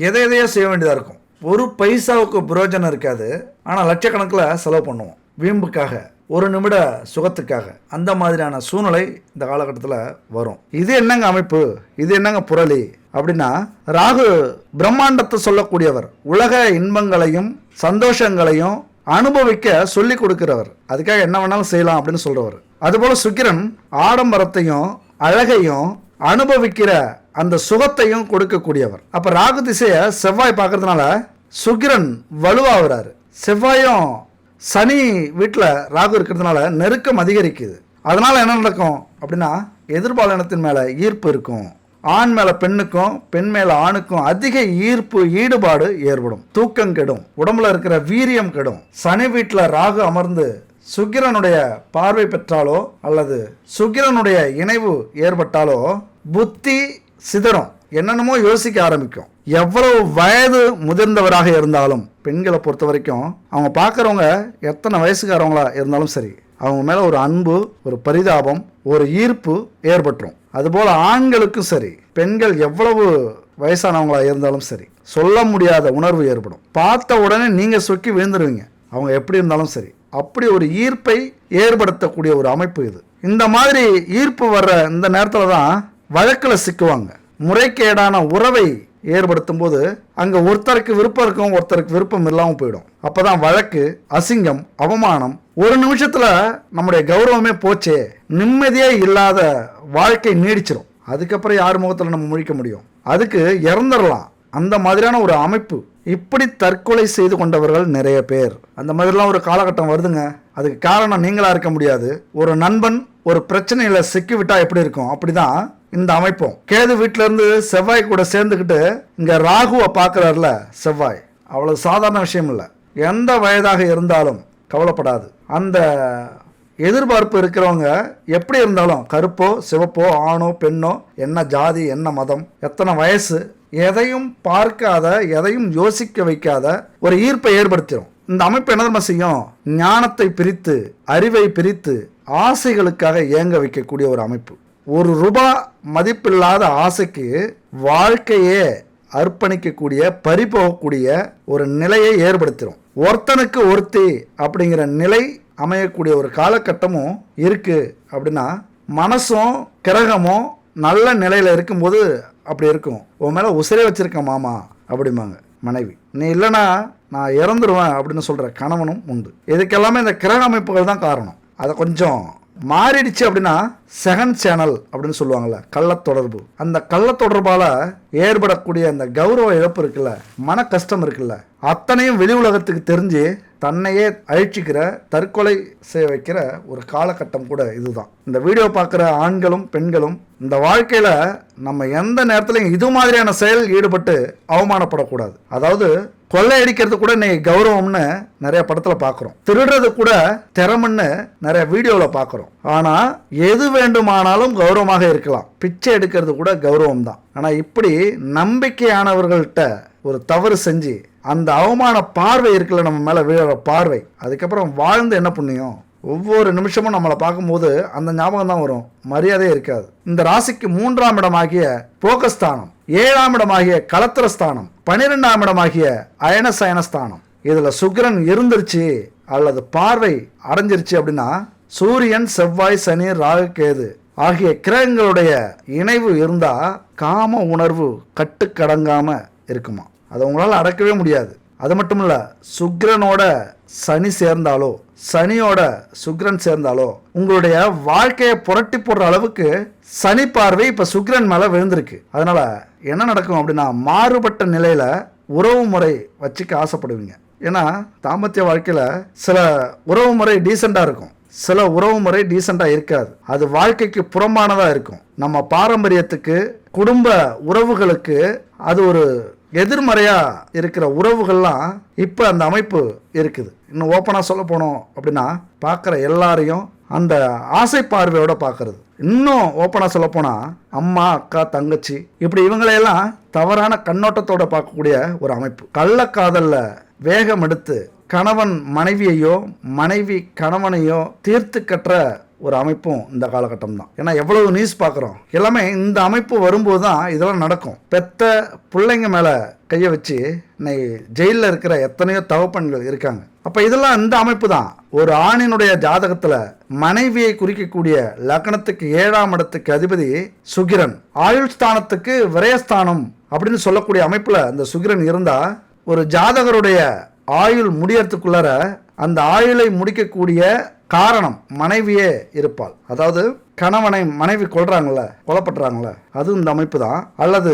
எதையோ செய்ய வேண்டியதாக இருக்கும். ஒரு பைசாவுக்கு பிரயோஜனம் இருக்காது, ஆனால் லட்சக்கணக்கில் செலவு பண்ணுவோம் வீம்புக்காக, ஒரு நிமிட சுகத்துக்காக. அந்த மாதிரியான சூழ்நிலை இந்த காலகட்டத்தில் வரும். இது என்னங்க அமைப்பு, இது என்னங்க புரளி அப்படின்னா, ராகு பிரம்மாண்டத்தை சொல்லக்கூடியவர். உலக இன்பங்களையும் சந்தோஷங்களையும் அனுபவிக்க சொல்லி கொடுக்கிறவர். அதுக்காக என்ன வேணாலும் செய்யலாம் அப்படின்னு சொல்றவர். அதுபோல சுக்கிரன் ஆடம்பரத்தையும் அழகையும் அனுபவிக்கிற அந்த சுகத்தையும் கொடுக்கக்கூடியவர். அப்ப ராகு திசையை செவ்வாய் பார்க்கறதுனால சுக்கிரன் வலுவாகிறாரு. செவ்வாயும் சனி வீட்டில் ராகு இருக்கிறதுனால நெருக்கம் அதிகரிக்குது. அதனால என்ன நடக்கும் அப்படின்னா, எதிர்பாலினத்தின் மேல ஈர்ப்பு இருக்கும். ஆண் மேல பெண்ணுக்கும் பெண் மேல ஆணுக்கும் அதிக ஈர்ப்பு, ஈடுபாடு ஏற்படும். தூக்கம் கெடும், உடம்புல இருக்கிற வீரியம் கெடும். சனி வீட்டில் ராகு அமர்ந்து சுக்கிரனுடைய பார்வை பெற்றாலோ அல்லது சுக்கிரனுடைய இணைவு ஏற்பட்டாலோ புத்தி சிதறும், என்னென்னமோ யோசிக்க ஆரம்பிக்கும். எவ்வளவு வயது முதிர்ந்தவராக இருந்தாலும் பெண்களை பொறுத்த வரைக்கும் அவங்க பார்க்குறவங்க எத்தனை வயசுக்காரவங்களா இருந்தாலும் சரி, அவங்க மேலே ஒரு அன்பு, ஒரு பரிதாபம், ஒரு ஈர்ப்பு ஏற்பட்டுரும். அதுபோல் ஆண்களுக்கும் சரி, பெண்கள் எவ்வளவு வயசானவங்களா இருந்தாலும் சரி, சொல்ல முடியாத உணர்வு ஏற்படும். பார்த்த உடனே நீங்கள் சொக்கி விழுந்துருவீங்க, அவங்க எப்படி இருந்தாலும் சரி. அப்படி ஒரு ஈர்ப்பை ஏற்படுத்தக்கூடிய ஒரு அமைப்பு இது. இந்த மாதிரி ஈர்ப்பு வர்ற இந்த நேரத்தில் தான் வழக்கில் சிக்குவாங்க. முறைகேடான உறவை ஏற்படுத்தும் போது அங்கே ஒருத்தருக்கு விருப்பம் இருக்கும், ஒருத்தருக்கு விருப்பம் இல்லாமல் போயிடும். அப்போதான் வழக்கு, அசிங்கம், அவமானம், ஒரு நிமிஷத்துல நம்முடைய கௌரவமே போச்சே, நிம்மதியே இல்லாத வாழ்க்கை நீடிச்சிடும். அதுக்கப்புறம் யார் முகத்தில் நம்ம முழிக்க முடியும்? அதுக்கு இறந்துடலாம். அந்த மாதிரியான ஒரு அமைப்பு. இப்படி தற்கொலை செய்து கொண்டவர்கள் நிறைய பேர். அந்த மாதிரிலாம் ஒரு காலகட்டம் வருதுங்க. அதுக்கு காரணம் நீங்களா இருக்க முடியாது. ஒரு நண்பன் ஒரு பிரச்சனையில சிக்கிவிட்டா எப்படி இருக்கும், அப்படிதான் இந்த அமைப்பும். கேது வீட்டில இருந்து செவ்வாய் கூட சேர்ந்துக்கிட்டு இங்க ராகுவை பார்க்கிறார்ல செவ்வாய், அவ்வளவு சாதாரண விஷயம் இல்லை. எந்த வயதாக இருந்தாலும் கவலைப்படாது. அந்த எதிர்பார்ப்பு இருக்கிறவங்க எப்படி இருந்தாலும், கருப்போ சிவப்போ ஆணோ பெண்ணோ, என்ன ஜாதி என்ன மதம் எத்தனை வயசு, எதையும் பார்க்காத, எதையும் யோசிக்க வைக்காத ஒரு ஈர்ப்பை ஏற்படுத்திடும். இந்த அமைப்பு என்ன செய்யும்? ஞானத்தை பிரித்து, அறிவை பிரித்து, ஆசைகளுக்காக ஏங்க வைக்கக்கூடிய ஒரு அமைப்பு. ஒரு ரூபா மதிப்பில்லாத ஆசைக்கு வாழ்க்கையே அர்ப்பணிக்கக்கூடிய, பறிபோகக்கூடிய ஒரு நிலையை ஏற்படுத்திடும். ஒருத்தனுக்கு ஒருத்தி அப்படிங்கிற நிலை அமையக்கூடிய ஒரு காலகட்டமும் இருக்கு. அப்படின்னா மனசும் கிரகமும் நல்ல நிலையில இருக்கும்போது அப்படி இருக்கும். உன் மேல உசிரே வச்சிருக்க மாமா அப்படிம்பாங்க மனைவி. நீ இல்லைன்னா நான் இறந்துருவேன் அப்படின்னு சொல்ற கணவனும் உண்டு. இதுக்கெல்லாமே இந்த கிரக அமைப்புகள் தான் காரணம். அதை கொஞ்சம் மாறிடுச்சு அப்படின்னா செகண்ட் சேனல் அப்படின்னு சொல்லுவாங்கல்ல, கள்ளத்தொடர்பு. அந்த கள்ளத்தொடர்பால ஏற்படக்கூடிய அந்த கௌரவ இழப்பு இருக்குல்ல, மன கஷ்டம் இருக்குல்ல, அத்தனையும் வெளி உலகத்துக்கு தெரிஞ்சு தன்னையே அழிச்சிக்கிற, தற்கொலை செய்ய வைக்கிற ஒரு காலகட்டம் கூட இதுதான். இந்த வீடியோ பார்க்குற ஆண்களும் பெண்களும் இந்த வாழ்க்கையில நம்ம எந்த நேரத்திலையும் இது மாதிரியான செயல் ஈடுபட்டு அவமானப்படக்கூடாது. அதாவது கொள்ளையடிக்கிறது கூட இன்னைக்கு கௌரவம்னு நிறைய படத்துல பார்க்குறோம். திருடுறது கூட திறமன்னு நிறைய வீடியோவில் பார்க்குறோம். ஆனால் எது வேண்டுமானாலும் கௌரவமாக இருக்கலாம். பிச்சை எடுக்கிறது கூட கௌரவம் தான். ஆனால் இப்படி நம்பிக்கையானவர்கள்ட்ட ஒரு தவறு செஞ்சு அந்த அவமான பார்வை இருக்குல்ல, நம்ம மேலே விழுற பார்வை, அதுக்கப்புறம் வாழ்ந்து என்ன புண்ணியம்? ஒவ்வொரு நிமிஷமும் நம்மளை பார்க்கும்போது அந்த ஞாபகம் தான் வரும், மரியாதையே இருக்காது. இந்த ராசிக்கு 3ஆம் இடமாகிய போகஸ்தானம், 7ஆம் இடமாகிய கலத்திரஸ்தானம், 12ஆம் இடமாகிய அயனசயனஸ்தானம், இதுல சுக்கிரன் இருந்துருச்சு அல்லது பார்வை அடைஞ்சிருச்சு அப்படின்னா சூரியன், செவ்வாய், சனி, ராகு, கேது ஆகிய கிரகங்களுடைய இணைவு இருந்தா காம உணர்வு கட்டுக்கடங்காம இருக்குமா. அதை உங்களால் அடக்கவே முடியாது. அது மட்டும் இல்லை, சுக்கிரனோட சனி சேர்ந்தாலோ சனியோட சுக்கிரன் சேர்ந்தாலோ உங்களுடைய வாழ்க்கையை புரட்டி போடுற அளவுக்கு சனி பார்வை இப்போ சுக்கிரன் மேலே விழுந்திருக்கு. அதனால என்ன நடக்கும் அப்படின்னா, மாறுபட்ட நிலையில உறவு முறை வச்சுக்க ஆசைப்படுவீங்க. ஏன்னா தாம்பத்திய வாழ்க்கையில் சில உறவு முறை டீசெண்டாக இருக்கும், சில உறவு முறை டீசெண்டாக இருக்காது. அது வாழ்க்கைக்கு புறம்பானதாக இருக்கும். நம்ம பாரம்பரியத்துக்கு, குடும்ப உறவுகளுக்கு அது ஒரு எதிர்மறையாக இருக்கிற உறவுகள்லாம் இப்போ அந்த அமைப்பு இருக்குது. இன்னும் ஓப்பனாக சொல்ல போனோம் அப்படின்னா, பார்க்குற எல்லாரையும் அந்த ஆசை பார்வையோட பார்க்கறது. இன்னும் ஓப்பனாக சொல்ல போனால், அம்மா, அக்கா, தங்கச்சி இப்படி இவங்களையெல்லாம் தவறான கண்ணோட்டத்தோட பார்க்கக்கூடிய ஒரு அமைப்பு. கள்ளக்காதலில் வேகம் எடுத்து கணவன் மனைவியையோ மனைவி கணவனையோ தீர்த்து கட்டுற ஒரு அமைப்பும் இந்த காலகட்டம் தான். ஏன்னா எவ்வளவு நியூஸ் பார்க்குறோம், எல்லாமே இந்த அமைப்பு வரும்போது தான் இதெல்லாம் நடக்கும். பெத்த பிள்ளைங்க மேலே கையை வச்சு இன்னைக்கு ஜெயிலில் இருக்கிற எத்தனையோ தகப்பன்கள் இருக்காங்க. அப்போ இதெல்லாம் இந்த அமைப்பு தான். ஒரு ஆணினுடைய ஜாதகத்தில் மனைவியை குறிக்கக்கூடிய லக்னத்துக்கு 7ஆம் இடத்துக்கு அதிபதி சுக்கிரன், ஆயுள் ஸ்தானத்துக்கு விரயஸ்தானம் அப்படின்னு சொல்லக்கூடிய அமைப்பில் இந்த சுக்கிரன் இருந்தால், ஒரு ஜாதகருடைய ஆயுள் முடியறதுக்குள்ளார அந்த ஆயுளை முடிக்கக்கூடிய காரணம் மனைவியே இருப்பாள். அதாவது கணவனை மனைவி கொல்லப்படுறாங்கள, அது இந்த அமைப்பு தான். அல்லது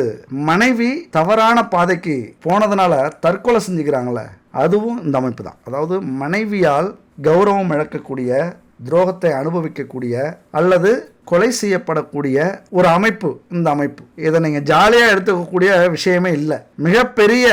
மனைவி தவறான பாதைக்கு போனதுனால தற்கொலை செஞ்சுக்கிறாங்கள, அதுவும் இந்த அமைப்பு தான். அதாவது மனைவியால் கௌரவம் இழக்கக்கூடிய, துரோகத்தை அனுபவிக்கக்கூடிய அல்லது கொலை செய்யப்படக்கூடிய ஒரு அமைப்பு இந்த அமைப்பு. இதை நீங்கள் ஜாலியாக எடுத்துக்கக்கூடிய விஷயமே இல்லை, மிகப்பெரிய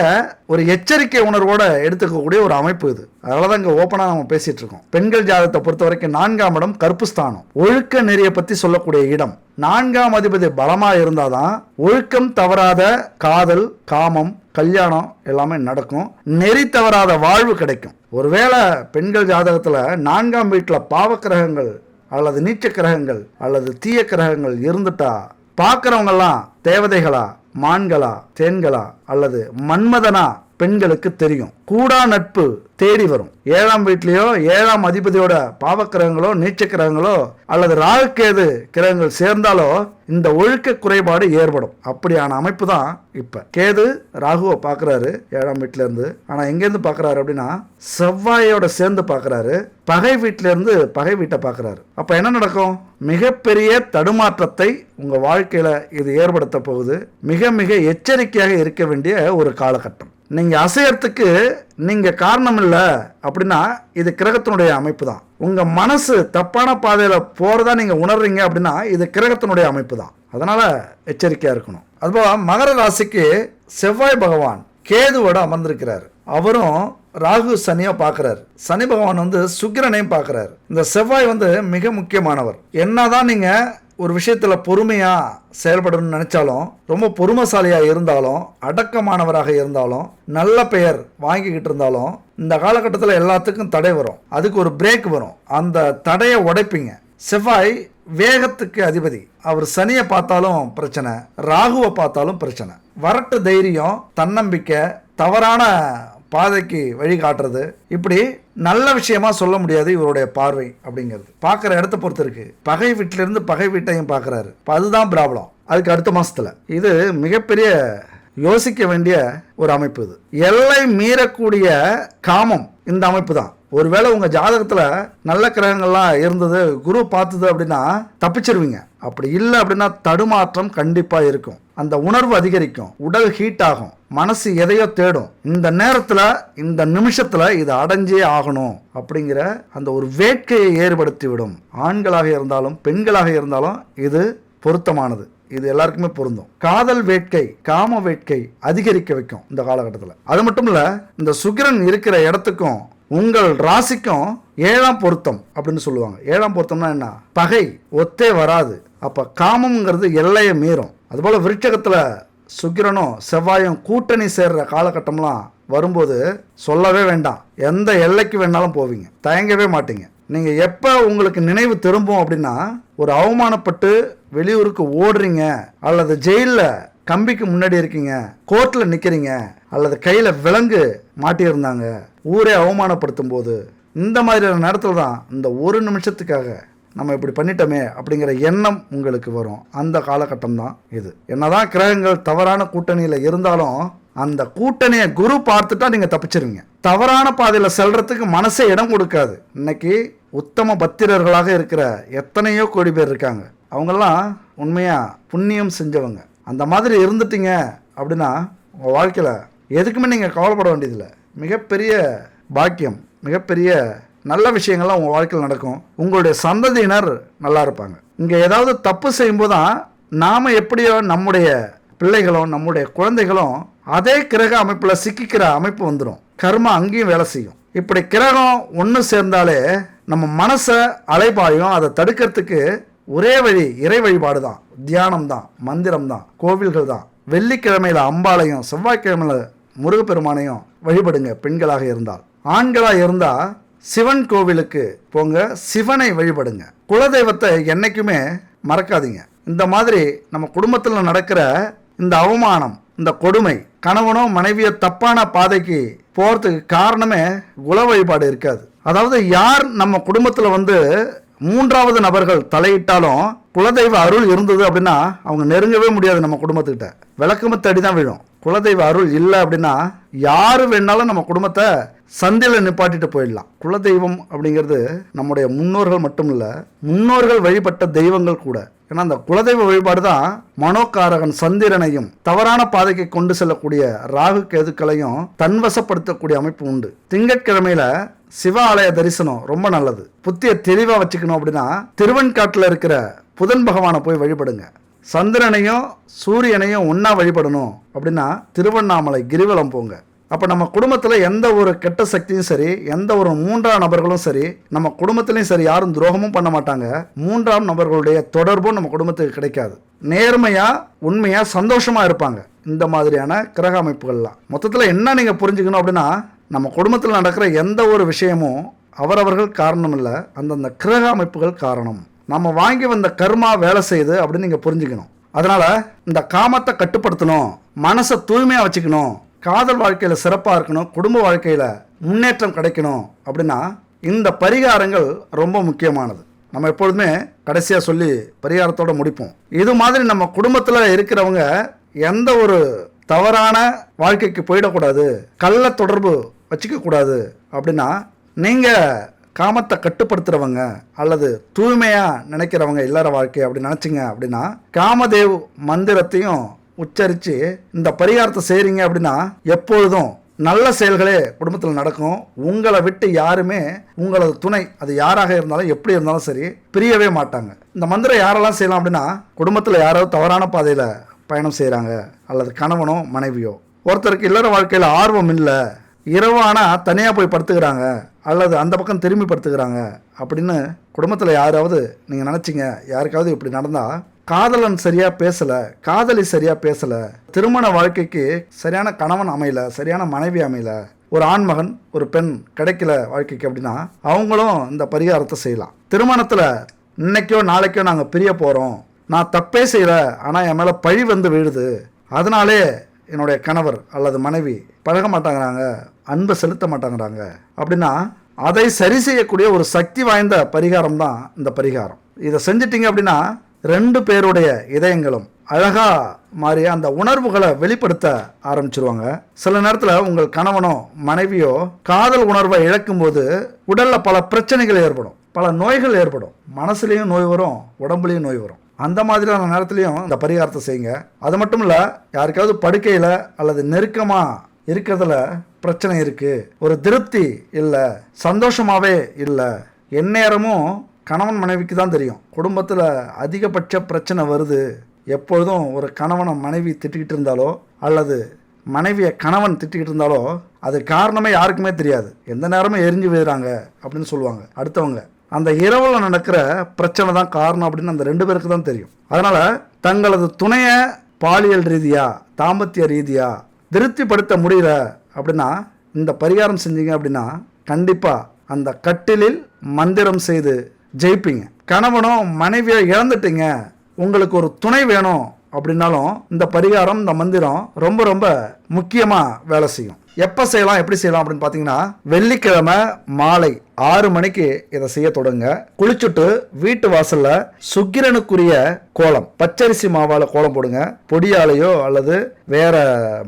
ஒரு எச்சரிக்கை உணர்வோடு எடுத்துக்கக்கூடிய ஒரு அமைப்பு இது. அதனால தான் இங்கே ஓப்பனாக நம்ம பேசிகிட்டு இருக்கோம். பெண்கள் ஜாதகத்தை பொறுத்த வரைக்கும் 4ஆம் இடம் கற்பு ஸ்தானம், ஒழுக்க நெறியை பற்றி சொல்லக்கூடிய இடம். 4ஆம் அதிபதி பலமாக இருந்தால் தான் ஒழுக்கம் தவறாத காதல், காமம், கல்யாணம் எல்லாமே நடக்கும், நெறி தவறாத வாழ்வு கிடைக்கும். ஒருவேளை பெண்கள் ஜாதகத்தில் 4ஆம் வீட்டில் பாவக்கிரகங்கள் அல்லது நீச்ச கிரகங்கள் அல்லது தீய கிரகங்கள் இருந்துட்டா பார்க்குறவங்கெல்லாம் தேவதைகளா, மான்களா, தேன்களா அல்லது மன்மதனா பெண்களுக்கு தெரியும். கூடா நட்பு தேடி வரும். 7ஆம் வீட்லேயோ 7ஆம் அதிபதியோட பாவக்கிரகங்களோ நீச்ச கிரகங்களோ அல்லது ராகுகேது கிரகங்கள் சேர்ந்தாலோ இந்த ஒழுக்க குறைபாடு ஏற்படும். அப்படியான அமைப்பு தான் இப்போ. கேது ராகுவை பார்க்குறாரு 7ஆம் வீட்டிலேருந்து. ஆனால் எங்கேருந்து பார்க்குறாரு அப்படின்னா, செவ்வாயோட சேர்ந்து பார்க்குறாரு. பகை வீட்டிலேருந்து பகை வீட்டை பார்க்குறாரு. அப்போ என்ன நடக்கும்? மிகப்பெரிய தடுமாற்றத்தை உங்கள் வாழ்க்கையில் இது ஏற்படுத்த போகுது. மிக மிக எச்சரிக்கையாக இருக்க வேண்டிய ஒரு காலகட்டம். நீங்கள் அசையறதுக்கு நீங்கள் காரணம் இல்லை அப்படின்னா இது கிரகத்தினுடைய அமைப்பு தான். உங்கள் மனசு தப்பான பாதையில் போகிறதா நீங்கள் உணர்றீங்க அப்படின்னா இது கிரகத்தினுடைய அமைப்பு தான். அதனால் எச்சரிக்கையாக இருக்கணும். அதுபோல் மகர ராசிக்கு செவ்வாய் பகவான் கேதுவோட அமர்ந்திருக்கிறார். அவரும் ராகு சனியை பார்க்குறாரு. சனி பகவான் சுக்கிரனையும் பார்க்குறாரு. இந்த செவ்வாய் மிக முக்கியமானவர். என்னதான் நீங்கள் ஒரு விஷயத்தில் பொறுமையாக செயல்படணும்னு நினச்சாலும், ரொம்ப பொறுமைசாலியாக இருந்தாலும், அடக்கமானவராக இருந்தாலும், நல்ல பெயர் வாங்கிக்கிட்டு இருந்தாலும், இந்த காலகட்டத்தில் எல்லாத்துக்கும் தடை வரும். அதுக்கு ஒரு பிரேக் வரும். அந்த தடையை உடைப்பீங்க. செவ்வாய் வேகத்துக்கு அதிபதி. அவர் சனியை பார்த்தாலும் பிரச்சனை, ராகுவை பார்த்தாலும் பிரச்சனை. வரட்டு தைரியம், தன்னம்பிக்கை, தவறான பாதைக்கு வழி காட்டுறது, இப்படி நல்ல விஷயமா சொல்ல முடியாது இவருடைய பார்வை அப்படிங்கிறது. பார்க்குற இடத்த பொறுத்து இருக்கு. பகை வீட்டிலிருந்து பகை வீட்டையும் பார்க்குறாரு. அதுதான் ப்ராப்ளம். அதுக்கு அடுத்த மாதத்தில் இது மிகப்பெரிய யோசிக்க வேண்டிய ஒரு அமைப்பு. இது எல்லை மீறக்கூடிய காமம் இந்த அமைப்பு தான். ஒருவேளை உங்கள் ஜாதகத்தில் நல்ல கிரகங்கள்லாம் இருந்தது, குரு பார்த்துது அப்படின்னா தப்பிச்சிருவீங்க. அப்படி இல்லை அப்படின்னா தடுமாற்றம் கண்டிப்பாக இருக்கும். அந்த உணர்வு அதிகரிக்கும், உடல் ஹீட் ஆகும், மனசு எதையோ தேடும். இந்த நேரத்தில் இந்த நிமிஷத்தில் இது அடைஞ்சே ஆகணும் அப்படிங்கிற அந்த ஒரு வேட்கையை ஏற்படுத்தி விடும். ஆண்களாக இருந்தாலும் பெண்களாக இருந்தாலும் இது பொருத்தமானது. இது எல்லாருக்குமே பொருந்தும். காதல் வேட்கை, காம வேட்கை அதிகரிக்க வைக்கும் இந்த காலகட்டத்தில். அது மட்டும் இல்லை, இந்த சுக்கிரன் இருக்கிற இடத்துக்கும் உங்கள் ராசிக்கும் 7ஆம் பொருத்தம் அப்படின்னு சொல்லுவாங்க. 7ஆம் பொருத்தம்னா என்ன? பகை ஒத்தே வராது. அப்போ காமம்ங்கிறது எல்லையை மீறும். அதுபோல் விருட்சகத்தில் சுக்கிரனும் செவ்வாயும் கூட்டணி சேர்ற காலகட்டம்லாம் வரும்போது சொல்லவே வேண்டாம். எந்த எல்லைக்கு வேணாலும் போவீங்க, தயங்கவே மாட்டீங்க. நீங்கள் எப்போ உங்களுக்கு நினைவு திரும்பும் அப்படின்னா, ஒரு அவமானப்பட்டு வெளியூருக்கு ஓடுறீங்க, அல்லது ஜெயிலில் கம்பிக்கு முன்னாடி இருக்கீங்க, கோர்ட்டில் நிற்கிறீங்க, அல்லது கையில் விலங்கு மாட்டியிருந்தாங்க, ஊரே அவமானப்படுத்தும் போது, இந்த மாதிரியான நேரத்தில் தான் இந்த ஒரு நிமிஷத்துக்காக நம்ம இப்படி பண்ணிட்டோமே அப்படிங்கிற எண்ணம் உங்களுக்கு வரும். அந்த காலகட்டம் தான் இது. என்னதான் கிரகங்கள் தவறான கூட்டணியில் இருந்தாலும் அந்த கூட்டணியை குரு பார்த்துட்டா நீங்கள் தப்பிச்சிருவீங்க. தவறான பாதையில் செல்றதுக்கு மனசே இடம் கொடுக்காது. இன்னைக்கு உத்தம பத்திரர்களாக இருக்கிற எத்தனையோ கோடி பேர் இருக்காங்க. அவங்கெல்லாம் உண்மையாக புண்ணியம் செஞ்சவங்க. அந்த மாதிரி இருந்துட்டீங்க அப்படின்னா உங்கள் வாழ்க்கையில் எதுக்குமே நீங்கள் கவலைப்பட வேண்டியதில்லை. மிகப்பெரிய பாக்கியம், மிகப்பெரிய நல்ல விஷயங்கள்லாம் உங்கள் வாழ்க்கையில் நடக்கும். உங்களுடைய சந்ததியினர் நல்லா இருப்பாங்க. இங்கே ஏதாவது தப்பு செய்யும்போது தான் நாம் எப்படியோ நம்முடைய பிள்ளைகளும் நம்முடைய குழந்தைகளும் அதே கிரக அமைப்பில் சிக்கிக்கிற அமைப்பு வந்துடும். கர்மா அங்கேயும் வேலை செய்யும். இப்படி கிரகம் ஒன்று சேர்ந்தாலே நம்ம மனசை அலைபாயும். அதை தடுக்கிறதுக்கு ஒரே வழி இறை வழிபாடு தான், தியானம் தான், மந்திரம் தான், கோவில்கள் தான். வெள்ளிக்கிழமையில் அம்பாளையும் செவ்வாய்க்கிழமையில் முருகப்பெருமானையும் வழிபடுங்க. பெண்களாக இருந்தால், ஆண்களாக இருந்தால் சிவன் கோவிலுக்கு போங்க, சிவனை வழிபடுங்க. குலதெய்வத்தை என்றைக்குமே மறக்காதீங்க. இந்த மாதிரி நம்ம குடும்பத்தில் நடக்கிற இந்த அவமானம், இந்த கொடுமை, கணவனோ மனைவியோ தப்பான பாதைக்கு போகிறதுக்கு காரணமே குல வழிபாடு இருக்காது. அதாவது யார் நம்ம குடும்பத்தில் வந்து மூன்றாவது நபர்கள் தலையிட்டாலும் குலதெய்வ அருள் இருந்தது அப்படின்னா அவங்க நெருங்கவே முடியாது. நம்ம குடும்பத்துக்கிட்ட விளக்கமத்தடி தான் விழும். குலதெய்வ அருள் இல்லை அப்படின்னா யார் வேணாலும் நம்ம குடும்பத்தை சந்தையில் நிப்பாட்டிட்டு போயிடலாம். குலதெய்வம் அப்படிங்கிறது நம்முடைய முன்னோர்கள் மட்டும் இல்லை, முன்னோர்கள் வழிபட்ட தெய்வங்கள் கூட. ஏன்னா அந்த குலதெய்வ வழிபாடு தான் மனோகாரகன் சந்திரனையும் தவறான பாதைக்கு கொண்டு செல்லக்கூடிய ராகு கேதுக்களையும் தன்வசப்படுத்தக்கூடிய அமைப்பு உண்டு. திங்கட்கிழமையில சிவ ஆலய தரிசனம் ரொம்ப நல்லது. புத்திய தெளிவாக வச்சுக்கணும் அப்படின்னா திருவெண்காட்டில் இருக்கிற புதன் பகவானை போய் வழிபடுங்க. சந்திரனையும் சூரியனையும் ஒன்றா வழிபடணும் அப்படின்னா திருவண்ணாமலை கிரிவலம் போங்க. அப்போ நம்ம குடும்பத்தில் எந்த ஒரு கெட்ட சக்தியும் சரி, எந்த ஒரு மூன்றாம் நபர்களும் சரி, நம்ம குடும்பத்திலையும் சரி யாரும் துரோகமும் பண்ண மாட்டாங்க. மூன்றாம் நபர்களுடைய தொடர்பும் நம்ம குடும்பத்துக்கு கிடைக்காது. நேர்மையாக உண்மையாக சந்தோஷமாக இருப்பாங்க. இந்த மாதிரியான கிரக அமைப்புகள்லாம் மொத்தத்தில் என்ன நீங்கள் புரிஞ்சுக்கணும் அப்படின்னா, நம்ம குடும்பத்தில் நடக்கிற எந்த ஒரு விஷயமும் அவரவர்கள் காரணம் இல்லை, அந்தந்த கிரக அமைப்புகள் காரணம். நம்ம வாங்கி வந்த கர்மா வேலை செய்யுது அப்படின்னு நீங்கள் புரிஞ்சுக்கணும். அதனால் இந்த காமத்தை கட்டுப்படுத்தணும், மனசை தூய்மையாக வச்சுக்கணும், காதல் வாழ்க்கையில் சிறப்பாக இருக்கணும், குடும்ப வாழ்க்கையில் முன்னேற்றம் கிடைக்கணும் அப்படின்னா இந்த பரிகாரங்கள் ரொம்ப முக்கியமானது. நம்ம எப்பொழுதுமே கடைசியாக சொல்லி பரிகாரத்தோடு முடிப்போம். இது மாதிரி நம்ம குடும்பத்தில் இருக்கிறவங்க எந்த ஒரு தவறான வாழ்க்கைக்கு போயிடக்கூடாது, கள்ள தொடர்பு வச்சுக்கக்கூடாது அப்படின்னா நீங்கள் காமத்தை கட்டுப்படுத்துகிறவங்க அல்லது தூய்மையாக நினைக்கிறவங்க இல்லற வாழ்க்கை அப்படி நினச்சிங்க அப்படின்னா காமதேவ் மந்திரத்தையும் உச்சரித்து இந்த பரிகாரத்தை செய்கிறீங்க அப்படின்னா எப்பொழுதும் நல்ல செயல்களே குடும்பத்தில் நடக்கும். உங்களை விட்டு யாருமே உங்களது துணை அது யாராக இருந்தாலும் எப்படி இருந்தாலும் சரி பிரியவே மாட்டாங்க. இந்த மந்திரம் யாரெல்லாம் செய்யலாம் அப்படின்னா, குடும்பத்தில் யாராவது தவறான பாதையில் பயணம் செய்கிறாங்க அல்லது கணவனோ மனைவியோ, ஒருத்தருக்கு இல்லற வாழ்க்கையில் ஆர்வம் இல்லை, இரவானா தனியாக போய் படுத்துக்கிறாங்க அல்லது அந்த பக்கம் திரும்பி படுத்துக்கிறாங்க அப்படின்னு குடும்பத்தில் யாராவது நீங்கள் நினச்சிங்க, யாருக்காவது இப்படி நடந்தால் காதலன் சரியாக பேசலை, காதலி சரியாக பேசலை, திருமண வாழ்க்கைக்கு சரியான கணவன் அமையல, சரியான மனைவி அமையல, ஒரு ஆண்மகன் ஒரு பெண் கிடைக்கல வாழ்க்கைக்கு அப்படின்னா அவங்களும் இந்த பரிகாரத்தை செய்யலாம். திருமணத்தில் இன்னைக்கோ நாளைக்கோ நாங்கள் பிரிய போகிறோம், நான் தப்பே செய்யலை ஆனால் என் மேலே பழி வந்து விழுது, அதனாலே என்னுடைய கணவர் அல்லது மனைவி பழக மாட்டாங்கிறாங்க, அன்பை செலுத்த மாட்டாங்கிறாங்க அப்படின்னா அதை சரி செய்யக்கூடிய ஒரு சக்தி வாய்ந்த பரிகாரம் தான் இந்த பரிகாரம். இதை செஞ்சிட்டிங்க அப்படின்னா ரெண்டு பேருடைய இதயங்களும் அழகா மாறி அந்த உணர்வுகளை வெளிப்படுத்த ஆரம்பிச்சிருவாங்க. சில நேரத்தில் உங்கள் கணவனோ மனைவியோ காதல் உணர்வை இழக்கும்போது உடல்ல பல பிரச்சனைகள் ஏற்படும், பல நோய்கள் ஏற்படும். மனசுலேயும் நோய் வரும், உடம்புலையும் நோய் வரும். அந்த மாதிரியான நேரத்துலையும் இந்த பரிகாரத்தை செய்யுங்க. அது மட்டும் இல்லை, யாருக்காவது படுக்கையில் அல்லது நெருக்கமாக இருக்கிறதுல பிரச்சனை இருக்குது, ஒரு திருப்தி இல்லை, சந்தோஷமாகவே இல்லை, எந்நேரமும் கணவன் மனைவிக்கு தான் தெரியும் குடும்பத்தில் அதிகபட்ச பிரச்சனை வருது. எப்பொழுதும் ஒரு கணவனை மனைவி திட்டிக்கிட்டு இருந்தாலோ அல்லது மனைவியை கணவன் திட்டிக்கிட்டு இருந்தாலோ அது காரணமே யாருக்குமே தெரியாது. எந்த நேரமும் எரிஞ்சு விழுறாங்க அப்படின்னு சொல்லுவாங்க அடுத்தவங்க. அந்த இரவில் நடக்கிற பிரச்சனை தான் காரணம் அப்படின்னு அந்த ரெண்டு பேருக்கு தான் தெரியும். அதனால் தங்களது துணையை பாலியல் ரீதியாக தாம்பத்திய ரீதியாக திருப்திப்படுத்த முடியல அப்படின்னா இந்த பரிகாரம் செஞ்சீங்க அப்படின்னா கண்டிப்பாக அந்த கட்டிலில் மந்திரம் செய்து ஜெயிப்பீங்க. கணவனோ மனைவியை இழந்துட்டீங்க, உங்களுக்கு ஒரு துணை வேணும் அப்படின்னாலும் இந்த பரிகாரம் இந்த மந்திரம் ரொம்ப ரொம்ப முக்கியமாக வேலை செய்யும். எப்போ செய்யலாம், எப்படி செய்யலாம் அப்படின்னு பார்த்தீங்கன்னா, வெள்ளிக்கிழமை மாலை 6 மணிக்கு இதை செய்ய தொடங்க. குளிச்சுட்டு வீட்டு வாசல்ல சுக்கிரனுக்குரிய கோலம், பச்சரிசி மாவால கோலம் போடுங்க. பொடியாலேயோ அல்லது வேற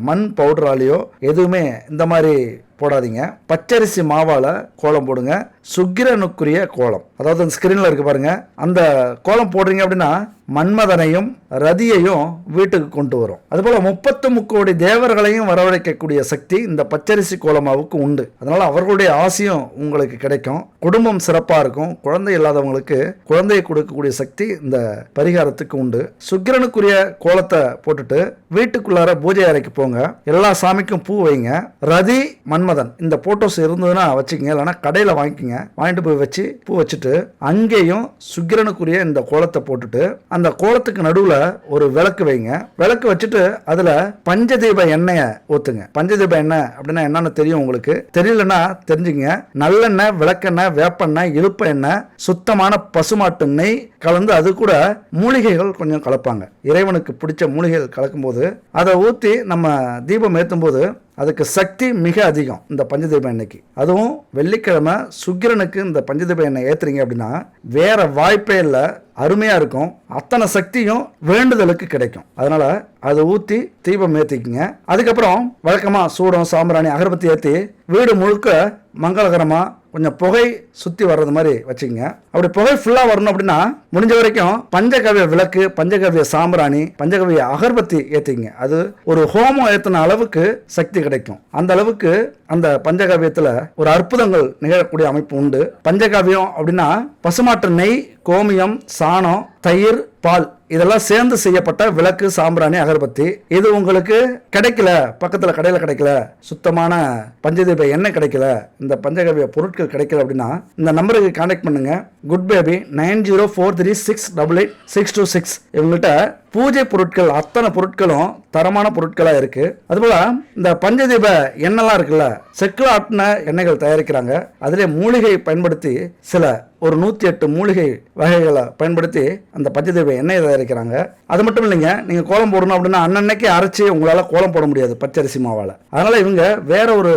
மண் பவுடராலேயோ எதுவுமே இந்த மாதிரி போடாதீங்க. பச்சரிசி மாவால கோலம் போடுங்க. சுக்கிரனுக்குரிய கோலம், அதாவது அந்த ஸ்கிரீன்ல இருக்கு பாருங்க, அந்த கோலம் போடுறீங்க அப்படின்னா மன்மதனையும் ரதியையும் வீட்டுக்கு கொண்டு வரும். அதுபோல 33 கோடி தேவர்களையும் வரவழைக்கக்கூடிய சக்தி இந்த பச்சரிசி கோலமாவுக்கு உண்டு. அதனால அவர்களுடைய ஆசையும் உங்களுக்கு கிடைக்கும். குடும்பம் சிறப்பா இருக்கும். குழந்தை இல்லாதவங்களுக்கு குழந்தையை கொடுக்கக்கூடிய சக்தி இந்த பரிகாரத்துக்கு உண்டு. சுக்கிரனுக்குரிய கோலத்தை போட்டுட்டு வீட்டுக்குள்ளார பூஜை அறைக்கு போங்க. எல்லா சாமிக்கும் பூ வைங்க. ரதி, மன்மதன் இந்த போட்டோஸ் இருந்ததுன்னா வச்சுக்கங்க, இல்லைன்னா கடையில் வாங்கிக்கங்க. வாங்கிட்டு போய் வச்சு பூ வச்சுட்டு அங்கேயும் சுக்கிரனுக்குரிய இந்த கோலத்தை போட்டுட்டு அந்த கோலத்துக்கு நடுவுல ஒரு விளக்கு வைங்க. விளக்கு வச்சுட்டு அதுல பஞ்சதீப எண்ணெயை ஊத்துங்க. பஞ்சதீப எண்ணெய் அப்படின்னா என்னன்னு தெரியும் உங்களுக்கு. தெரியலன்னா தெரிஞ்சுங்க. நல்லெண்ணெய், விளக்கெண்ணெய், வேப்பெண்ணெய், இழுப்ப எண்ணெய், சுத்தமான பசுமாட்டு நெய் கலந்து அது கூட மூலிகைகள் கொஞ்சம் கலப்பாங்க. இறைவனுக்கு பிடிச்ச மூலிகைகள் கலக்கும் போது அதை ஊற்றி நம்ம தீபம் ஏற்றும் போது அதுக்கு சக்தி மிக அதிகம் இந்த பஞ்சதீப எண்ணெய்க்கு. அதுவும் வெள்ளிக்கிழமை சுக்கிரனுக்கு இந்த பஞ்சதீப எண்ணெய் ஏற்றுறீங்க அப்படின்னா வேற வாய்ப்பே இல்லை, அருமையாக இருக்கும். அத்தனை சக்தியும் வேண்டுதலுக்கு கிடைக்கும். அதனால அதை ஊற்றி தீபம் ஏற்றிக்குங்க. அதுக்கப்புறம் வழக்கமாக சூடம், சாம்பிராணி, அகர்பத்தி ஏற்றி வீடு முழுக்க மங்களகரமாக கொஞ்சம் புகை சுற்றி வர்றது மாதிரி வச்சுக்கோங்க. அப்படி புகை ஃபுல்லாக வரணும் அப்படின்னா முடிஞ்ச வரைக்கும் பஞ்சகவ்ய விளக்கு, பஞ்சகவ்ய சாம்பிராணி, பஞ்சகவ்ய அகர்பத்தி ஏற்றிங்க. அது ஒரு ஹோமம் ஏற்றின அளவுக்கு சக்தி கிடைக்கும். அந்த அளவுக்கு அந்த பஞ்சகவ்யத்தில் ஒரு அற்புதங்கள் நிகழக்கூடிய அமைப்பு உண்டு. பஞ்சகவ்யம் அப்படின்னா பசுமாட்டு நெய், கோமியம், சாணம், தயிர், பால் இதெல்லாம் சேர்ந்து செய்யப்பட்ட விளக்கு, சாம்பிராணி, அகர்பத்தி. இது உங்களுக்கு கிடைக்கல, பக்கத்தில் கடையில் கிடைக்கல, சுத்தமான பஞ்சதீப எண்ணெய் கிடைக்கல, இந்த பஞ்சகவ்ய பொருட்கள் கிடைக்கல அப்படின்னா இந்த நம்பருக்கு கான்டாக்ட் பண்ணுங்க. Good baby 9043688626. இவங்கள்ட்ட பூஜை பொருட்கள் அத்தனை பொருட்களும் தரமான பொருட்களாக இருக்கு. அதுபோல இந்த பஞ்சதீப எண்ணெய்லாம் இருக்குல்ல, செக்கில் ஆட்டின எண்ணெய்கள் தயாரிக்கிறாங்க. அதிலே மூலிகை பயன்படுத்தி சில ஒரு 108 மூலிகை வகைகளை பயன்படுத்தி அந்த பஞ்சதீப எண்ணெயை தயாரிக்கிறாங்க. அது மட்டும் இல்லைங்க, நீங்கள் கோலம் போடணும் அப்படின்னா அன்னன்னைக்கு அரைச்சி உங்களால் கோலம் போட முடியாது பச்சரிசி மாவால். அதனால இவங்க வேற ஒரு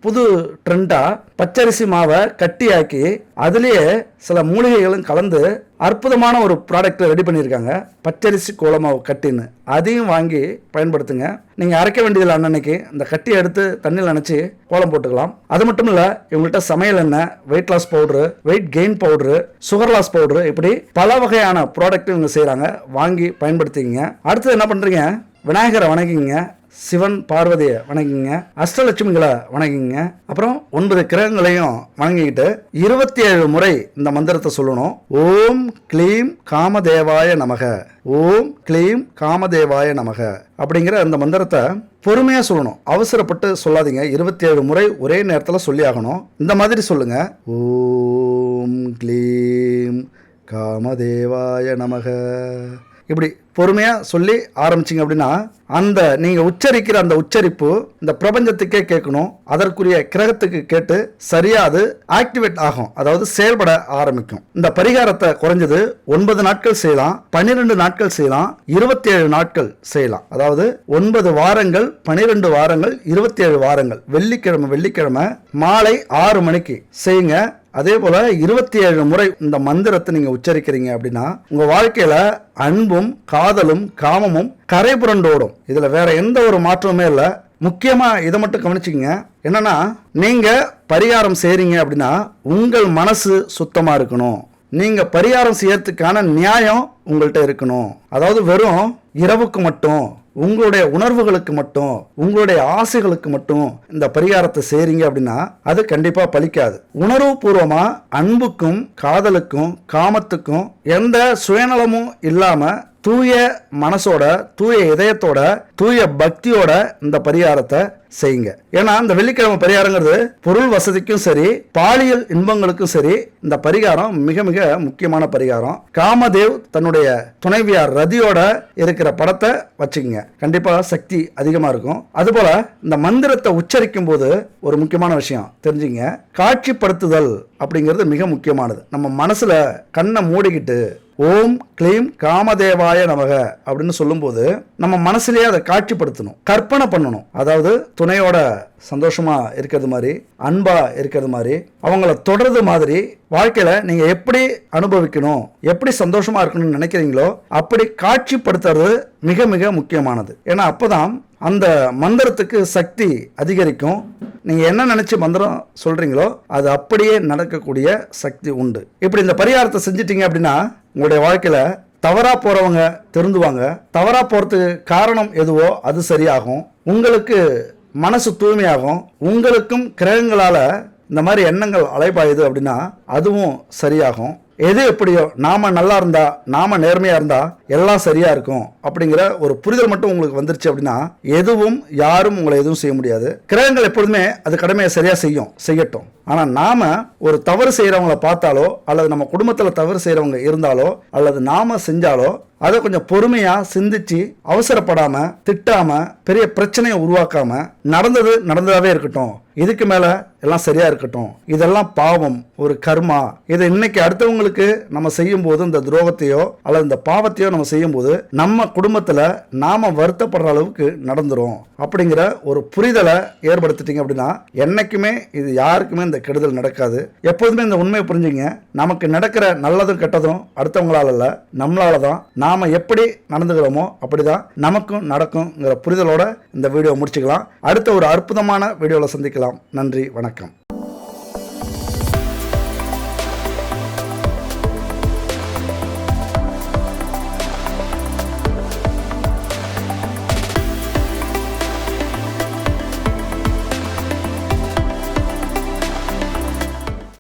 புது ட்ரெண்டா பச்சரிசி மாவை கட்டியாக்கி அதுலேயே சில மூலிகைகளும் கலந்து அற்புதமான ஒரு ப்ராடக்ட் ரெடி பண்ணியிருக்காங்க. பச்சரிசி கோலமாவு கட்டின்னு அதையும் வாங்கி பயன்படுத்துங்க. நீங்கள் அரைக்க வேண்டியதில்லை, அன்னன்னைக்கு இந்த கட்டியை எடுத்து தண்ணியில் நினச்சி கோலம் போட்டுக்கலாம். அது மட்டும் இல்லை, இவங்கள்ட்ட சமையல் எண்ணெய், weight loss powder, weight gain powder, sugar loss powder, இப்படி பல வகையான ப்ராடக்ட் இவங்க செய்கிறாங்க. வாங்கி பயன்படுத்திங்க. அடுத்தது என்ன பண்ணுறீங்க, விநாயகரை வணங்கிங்க, சிவன் பார்வதியை வணங்கிங்க, அஷ்டலட்சுமிகளை வணங்கிங்க, அப்புறம் 9 கிரகங்களையும் வணங்கிக்கிட்டு 27 முறை இந்த மந்திரத்தை சொல்லணும். ஓம் க்ளீம் காமதேவாய நமக, ஓம் க்ளீம் காமதேவாய நமக அப்படிங்கிற அந்த மந்திரத்தை பொறுமையாக சொல்லணும். அவசரப்பட்டு சொல்லாதீங்க. 27 முறை ஒரே நேரத்தில் சொல்லி ஆகணும். இந்த மாதிரி சொல்லுங்க. ஓம் க்ளீம் காமதேவாய நமக. இப்படி பொறுமையாக சொல்லி ஆரம்பிச்சிங்க அப்படின்னா அந்த நீங்கள் உச்சரிக்கிற அந்த உச்சரிப்பு இந்த பிரபஞ்சத்துக்கே கேட்கணும். அதற்குரிய கிரகத்துக்கு கேட்டு சரியாக அது ஆக்டிவேட் ஆகும், அதாவது செயல்பட ஆரம்பிக்கும். இந்த பரிகாரத்தை குறைஞ்சது 9 நாட்கள் செய்யலாம், 12 நாட்கள் செய்யலாம், 27 நாட்கள் செய்யலாம். அதாவது 9 வாரங்கள், 12 வாரங்கள், 27 வாரங்கள். வெள்ளிக்கிழமை மாலை 6 மணிக்கு செய்யுங்க. அதே போல 27 முறை இந்த மந்திரத்தை நீங்க உச்சரிக்கிறீங்க அப்படின்னா உங்க வாழ்க்கையில அன்பும், காதலும், காமமும் கரை புரண்டோடும். இதுல வேற எந்த ஒரு மாற்றமுமே இல்லை. முக்கியமா இதை மட்டும் கவனிச்சுங்க. என்னன்னா, நீங்க பரிகாரம் செய்றீங்க அப்படின்னா உங்கள் மனசு சுத்தமா இருக்கணும். நீங்க பரிகாரம் செய்யறதுக்கான நியாயம் உங்கள்கிட்ட இருக்கணும். அதாவது வெறும் இரவுக்கு மட்டும், உங்களுடைய உணர்வுகளுக்கு மட்டும், உங்களுடைய ஆசைகளுக்கு மட்டும் இந்த பரிகாரத்தை செய்றீங்க அப்படின்னா அது கண்டிப்பா பலிக்காது. உணர்வு பூர்வமா அன்புக்கும், காதலுக்கும், காமத்துக்கும் எந்த சுயநலமும் இல்லாம தூய மனசோட, தூய இதயத்தோட, தூய பக்தியோட இந்த பரிகாரத்தை செய்யுங்க. ஏன்னா இந்த வெள்ளிக்கிழமை பரிகாரங்கிறது பொருள் வசதிக்கும் சரி, பாலியல் இன்பங்களுக்கும் சரி இந்த பரிகாரம் மிக மிக முக்கியமான பரிகாரம். காமதேவ் தன்னுடைய துணைவியார் ரதியோட இருக்கிற படத்தை வச்சுக்கோங்க, கண்டிப்பா சக்தி அதிகமா இருக்கும். அதுபோல இந்த மந்திரத்தை உச்சரிக்கும் போது ஒரு முக்கியமான விஷயம் தெரிஞ்சுங்க. காட்சிப்படுத்துதல் அப்படிங்கிறது மிக முக்கியமானது. நம்ம மனசுல கண்ணை மூடிக்கிட்டு ஓம் க்ளீம் காமதேவாய நமக அப்படின்னு சொல்லும்போது நம்ம மனசுலயே அதை காட்சிப்படுத்தணும், கற்பனை பண்ணணும். அதாவது துணையோட சந்தோஷமா இருக்கிறது மாதிரி, அன்பா இருக்கிறது மாதிரி, அவங்கள தொடர்றது மாதிரி வாழ்க்கையில நீங்க எப்படி அனுபவிக்கணும், எப்படி சந்தோஷமா இருக்கணும்னு நினைக்கிறீங்களோ அப்படி காட்சிப்படுத்துறது மிக மிக முக்கியமானது. ஏன்னா அப்பதான் அந்த மந்திரத்துக்கு சக்தி அதிகரிக்கும். நீங்க என்ன நினைச்சு மந்திரம் சொல்றீங்களோ அது அப்படியே நடக்கக்கூடிய சக்தி உண்டு. இப்படி இந்த பரிகாரத்தை செஞ்சிட்டீங்க அப்படின்னா உங்களுடைய வாழ்க்கையில தவறா போறவங்க திருந்துவாங்க. தவறா போறதுக்கு காரணம் எதுவோ அது சரியாகும். உங்களுக்கு மனசு தூய்மையாகும். உங்களுக்கும் கிரகங்களால இந்த மாதிரி எண்ணங்கள் அலைபாயுது அப்படின்னா அதுவும் சரியாகும். எது எப்படியோ நாம நல்லா இருந்தா, நாம நேர்மையா இருந்தா எல்லாம் சரியா இருக்கும் அப்படிங்கிற ஒரு புரிதல் மட்டும் உங்களுக்கு வந்துருச்சு அப்படின்னா எதுவும் யாரும் உங்களை எதுவும் செய்ய முடியாது. கிரகங்கள் எப்பொழுதுமே அது கடமையை சரியா செய்யட்டும். ஆனா நாம ஒரு தவறு செய்யறவங்களை பார்த்தாலோ அல்லது நம்ம குடும்பத்துல தவறு செய்யறவங்க இருந்தாலோ அல்லது நாம செஞ்சாலோ அதை கொஞ்சம் பொறுமையா சிந்திச்சு அவசரப்படாம திட்டாம பெரிய பிரச்சனையை உருவாக்காம நடந்ததாவே இருக்கட்டும், இதுக்கு மேல எல்லாம் சரியா இருக்கட்டும், இதெல்லாம் பாவம், ஒரு கர்மா, இதை இன்னைக்கு அடுத்தவங்களுக்கு நம்ம செய்யும் போது இந்த துரோகத்தையோ அல்லது இந்த பாவத்தையோ நம்ம செய்யும் போது நம்ம குடும்பத்துல நாம வருத்தப்படுற அளவுக்கு நடந்துரும் அப்படிங்கிற ஒரு புரிதலை ஏற்படுத்திட்டீங்க அப்படின்னா என்னைக்குமே இது யாருக்குமே இந்த கெடுதல் நடக்காது. எப்போதுமே இந்த உண்மையை புரிஞ்சுங்க. நமக்கு நடக்கிற நல்லதும் கெட்டதும் அடுத்தவங்களால இல்ல, நம்மளால தான். நாம எப்படி நடந்துக்கிறோமோ அப்படிதான் நமக்கும் நடக்கும்ங்கிற புரிதலோட இந்த வீடியோ முடிச்சுக்கலாம். அடுத்த ஒரு அற்புதமான வீடியோவில் சந்திக்கலாம். நன்றி, வணக்கம்.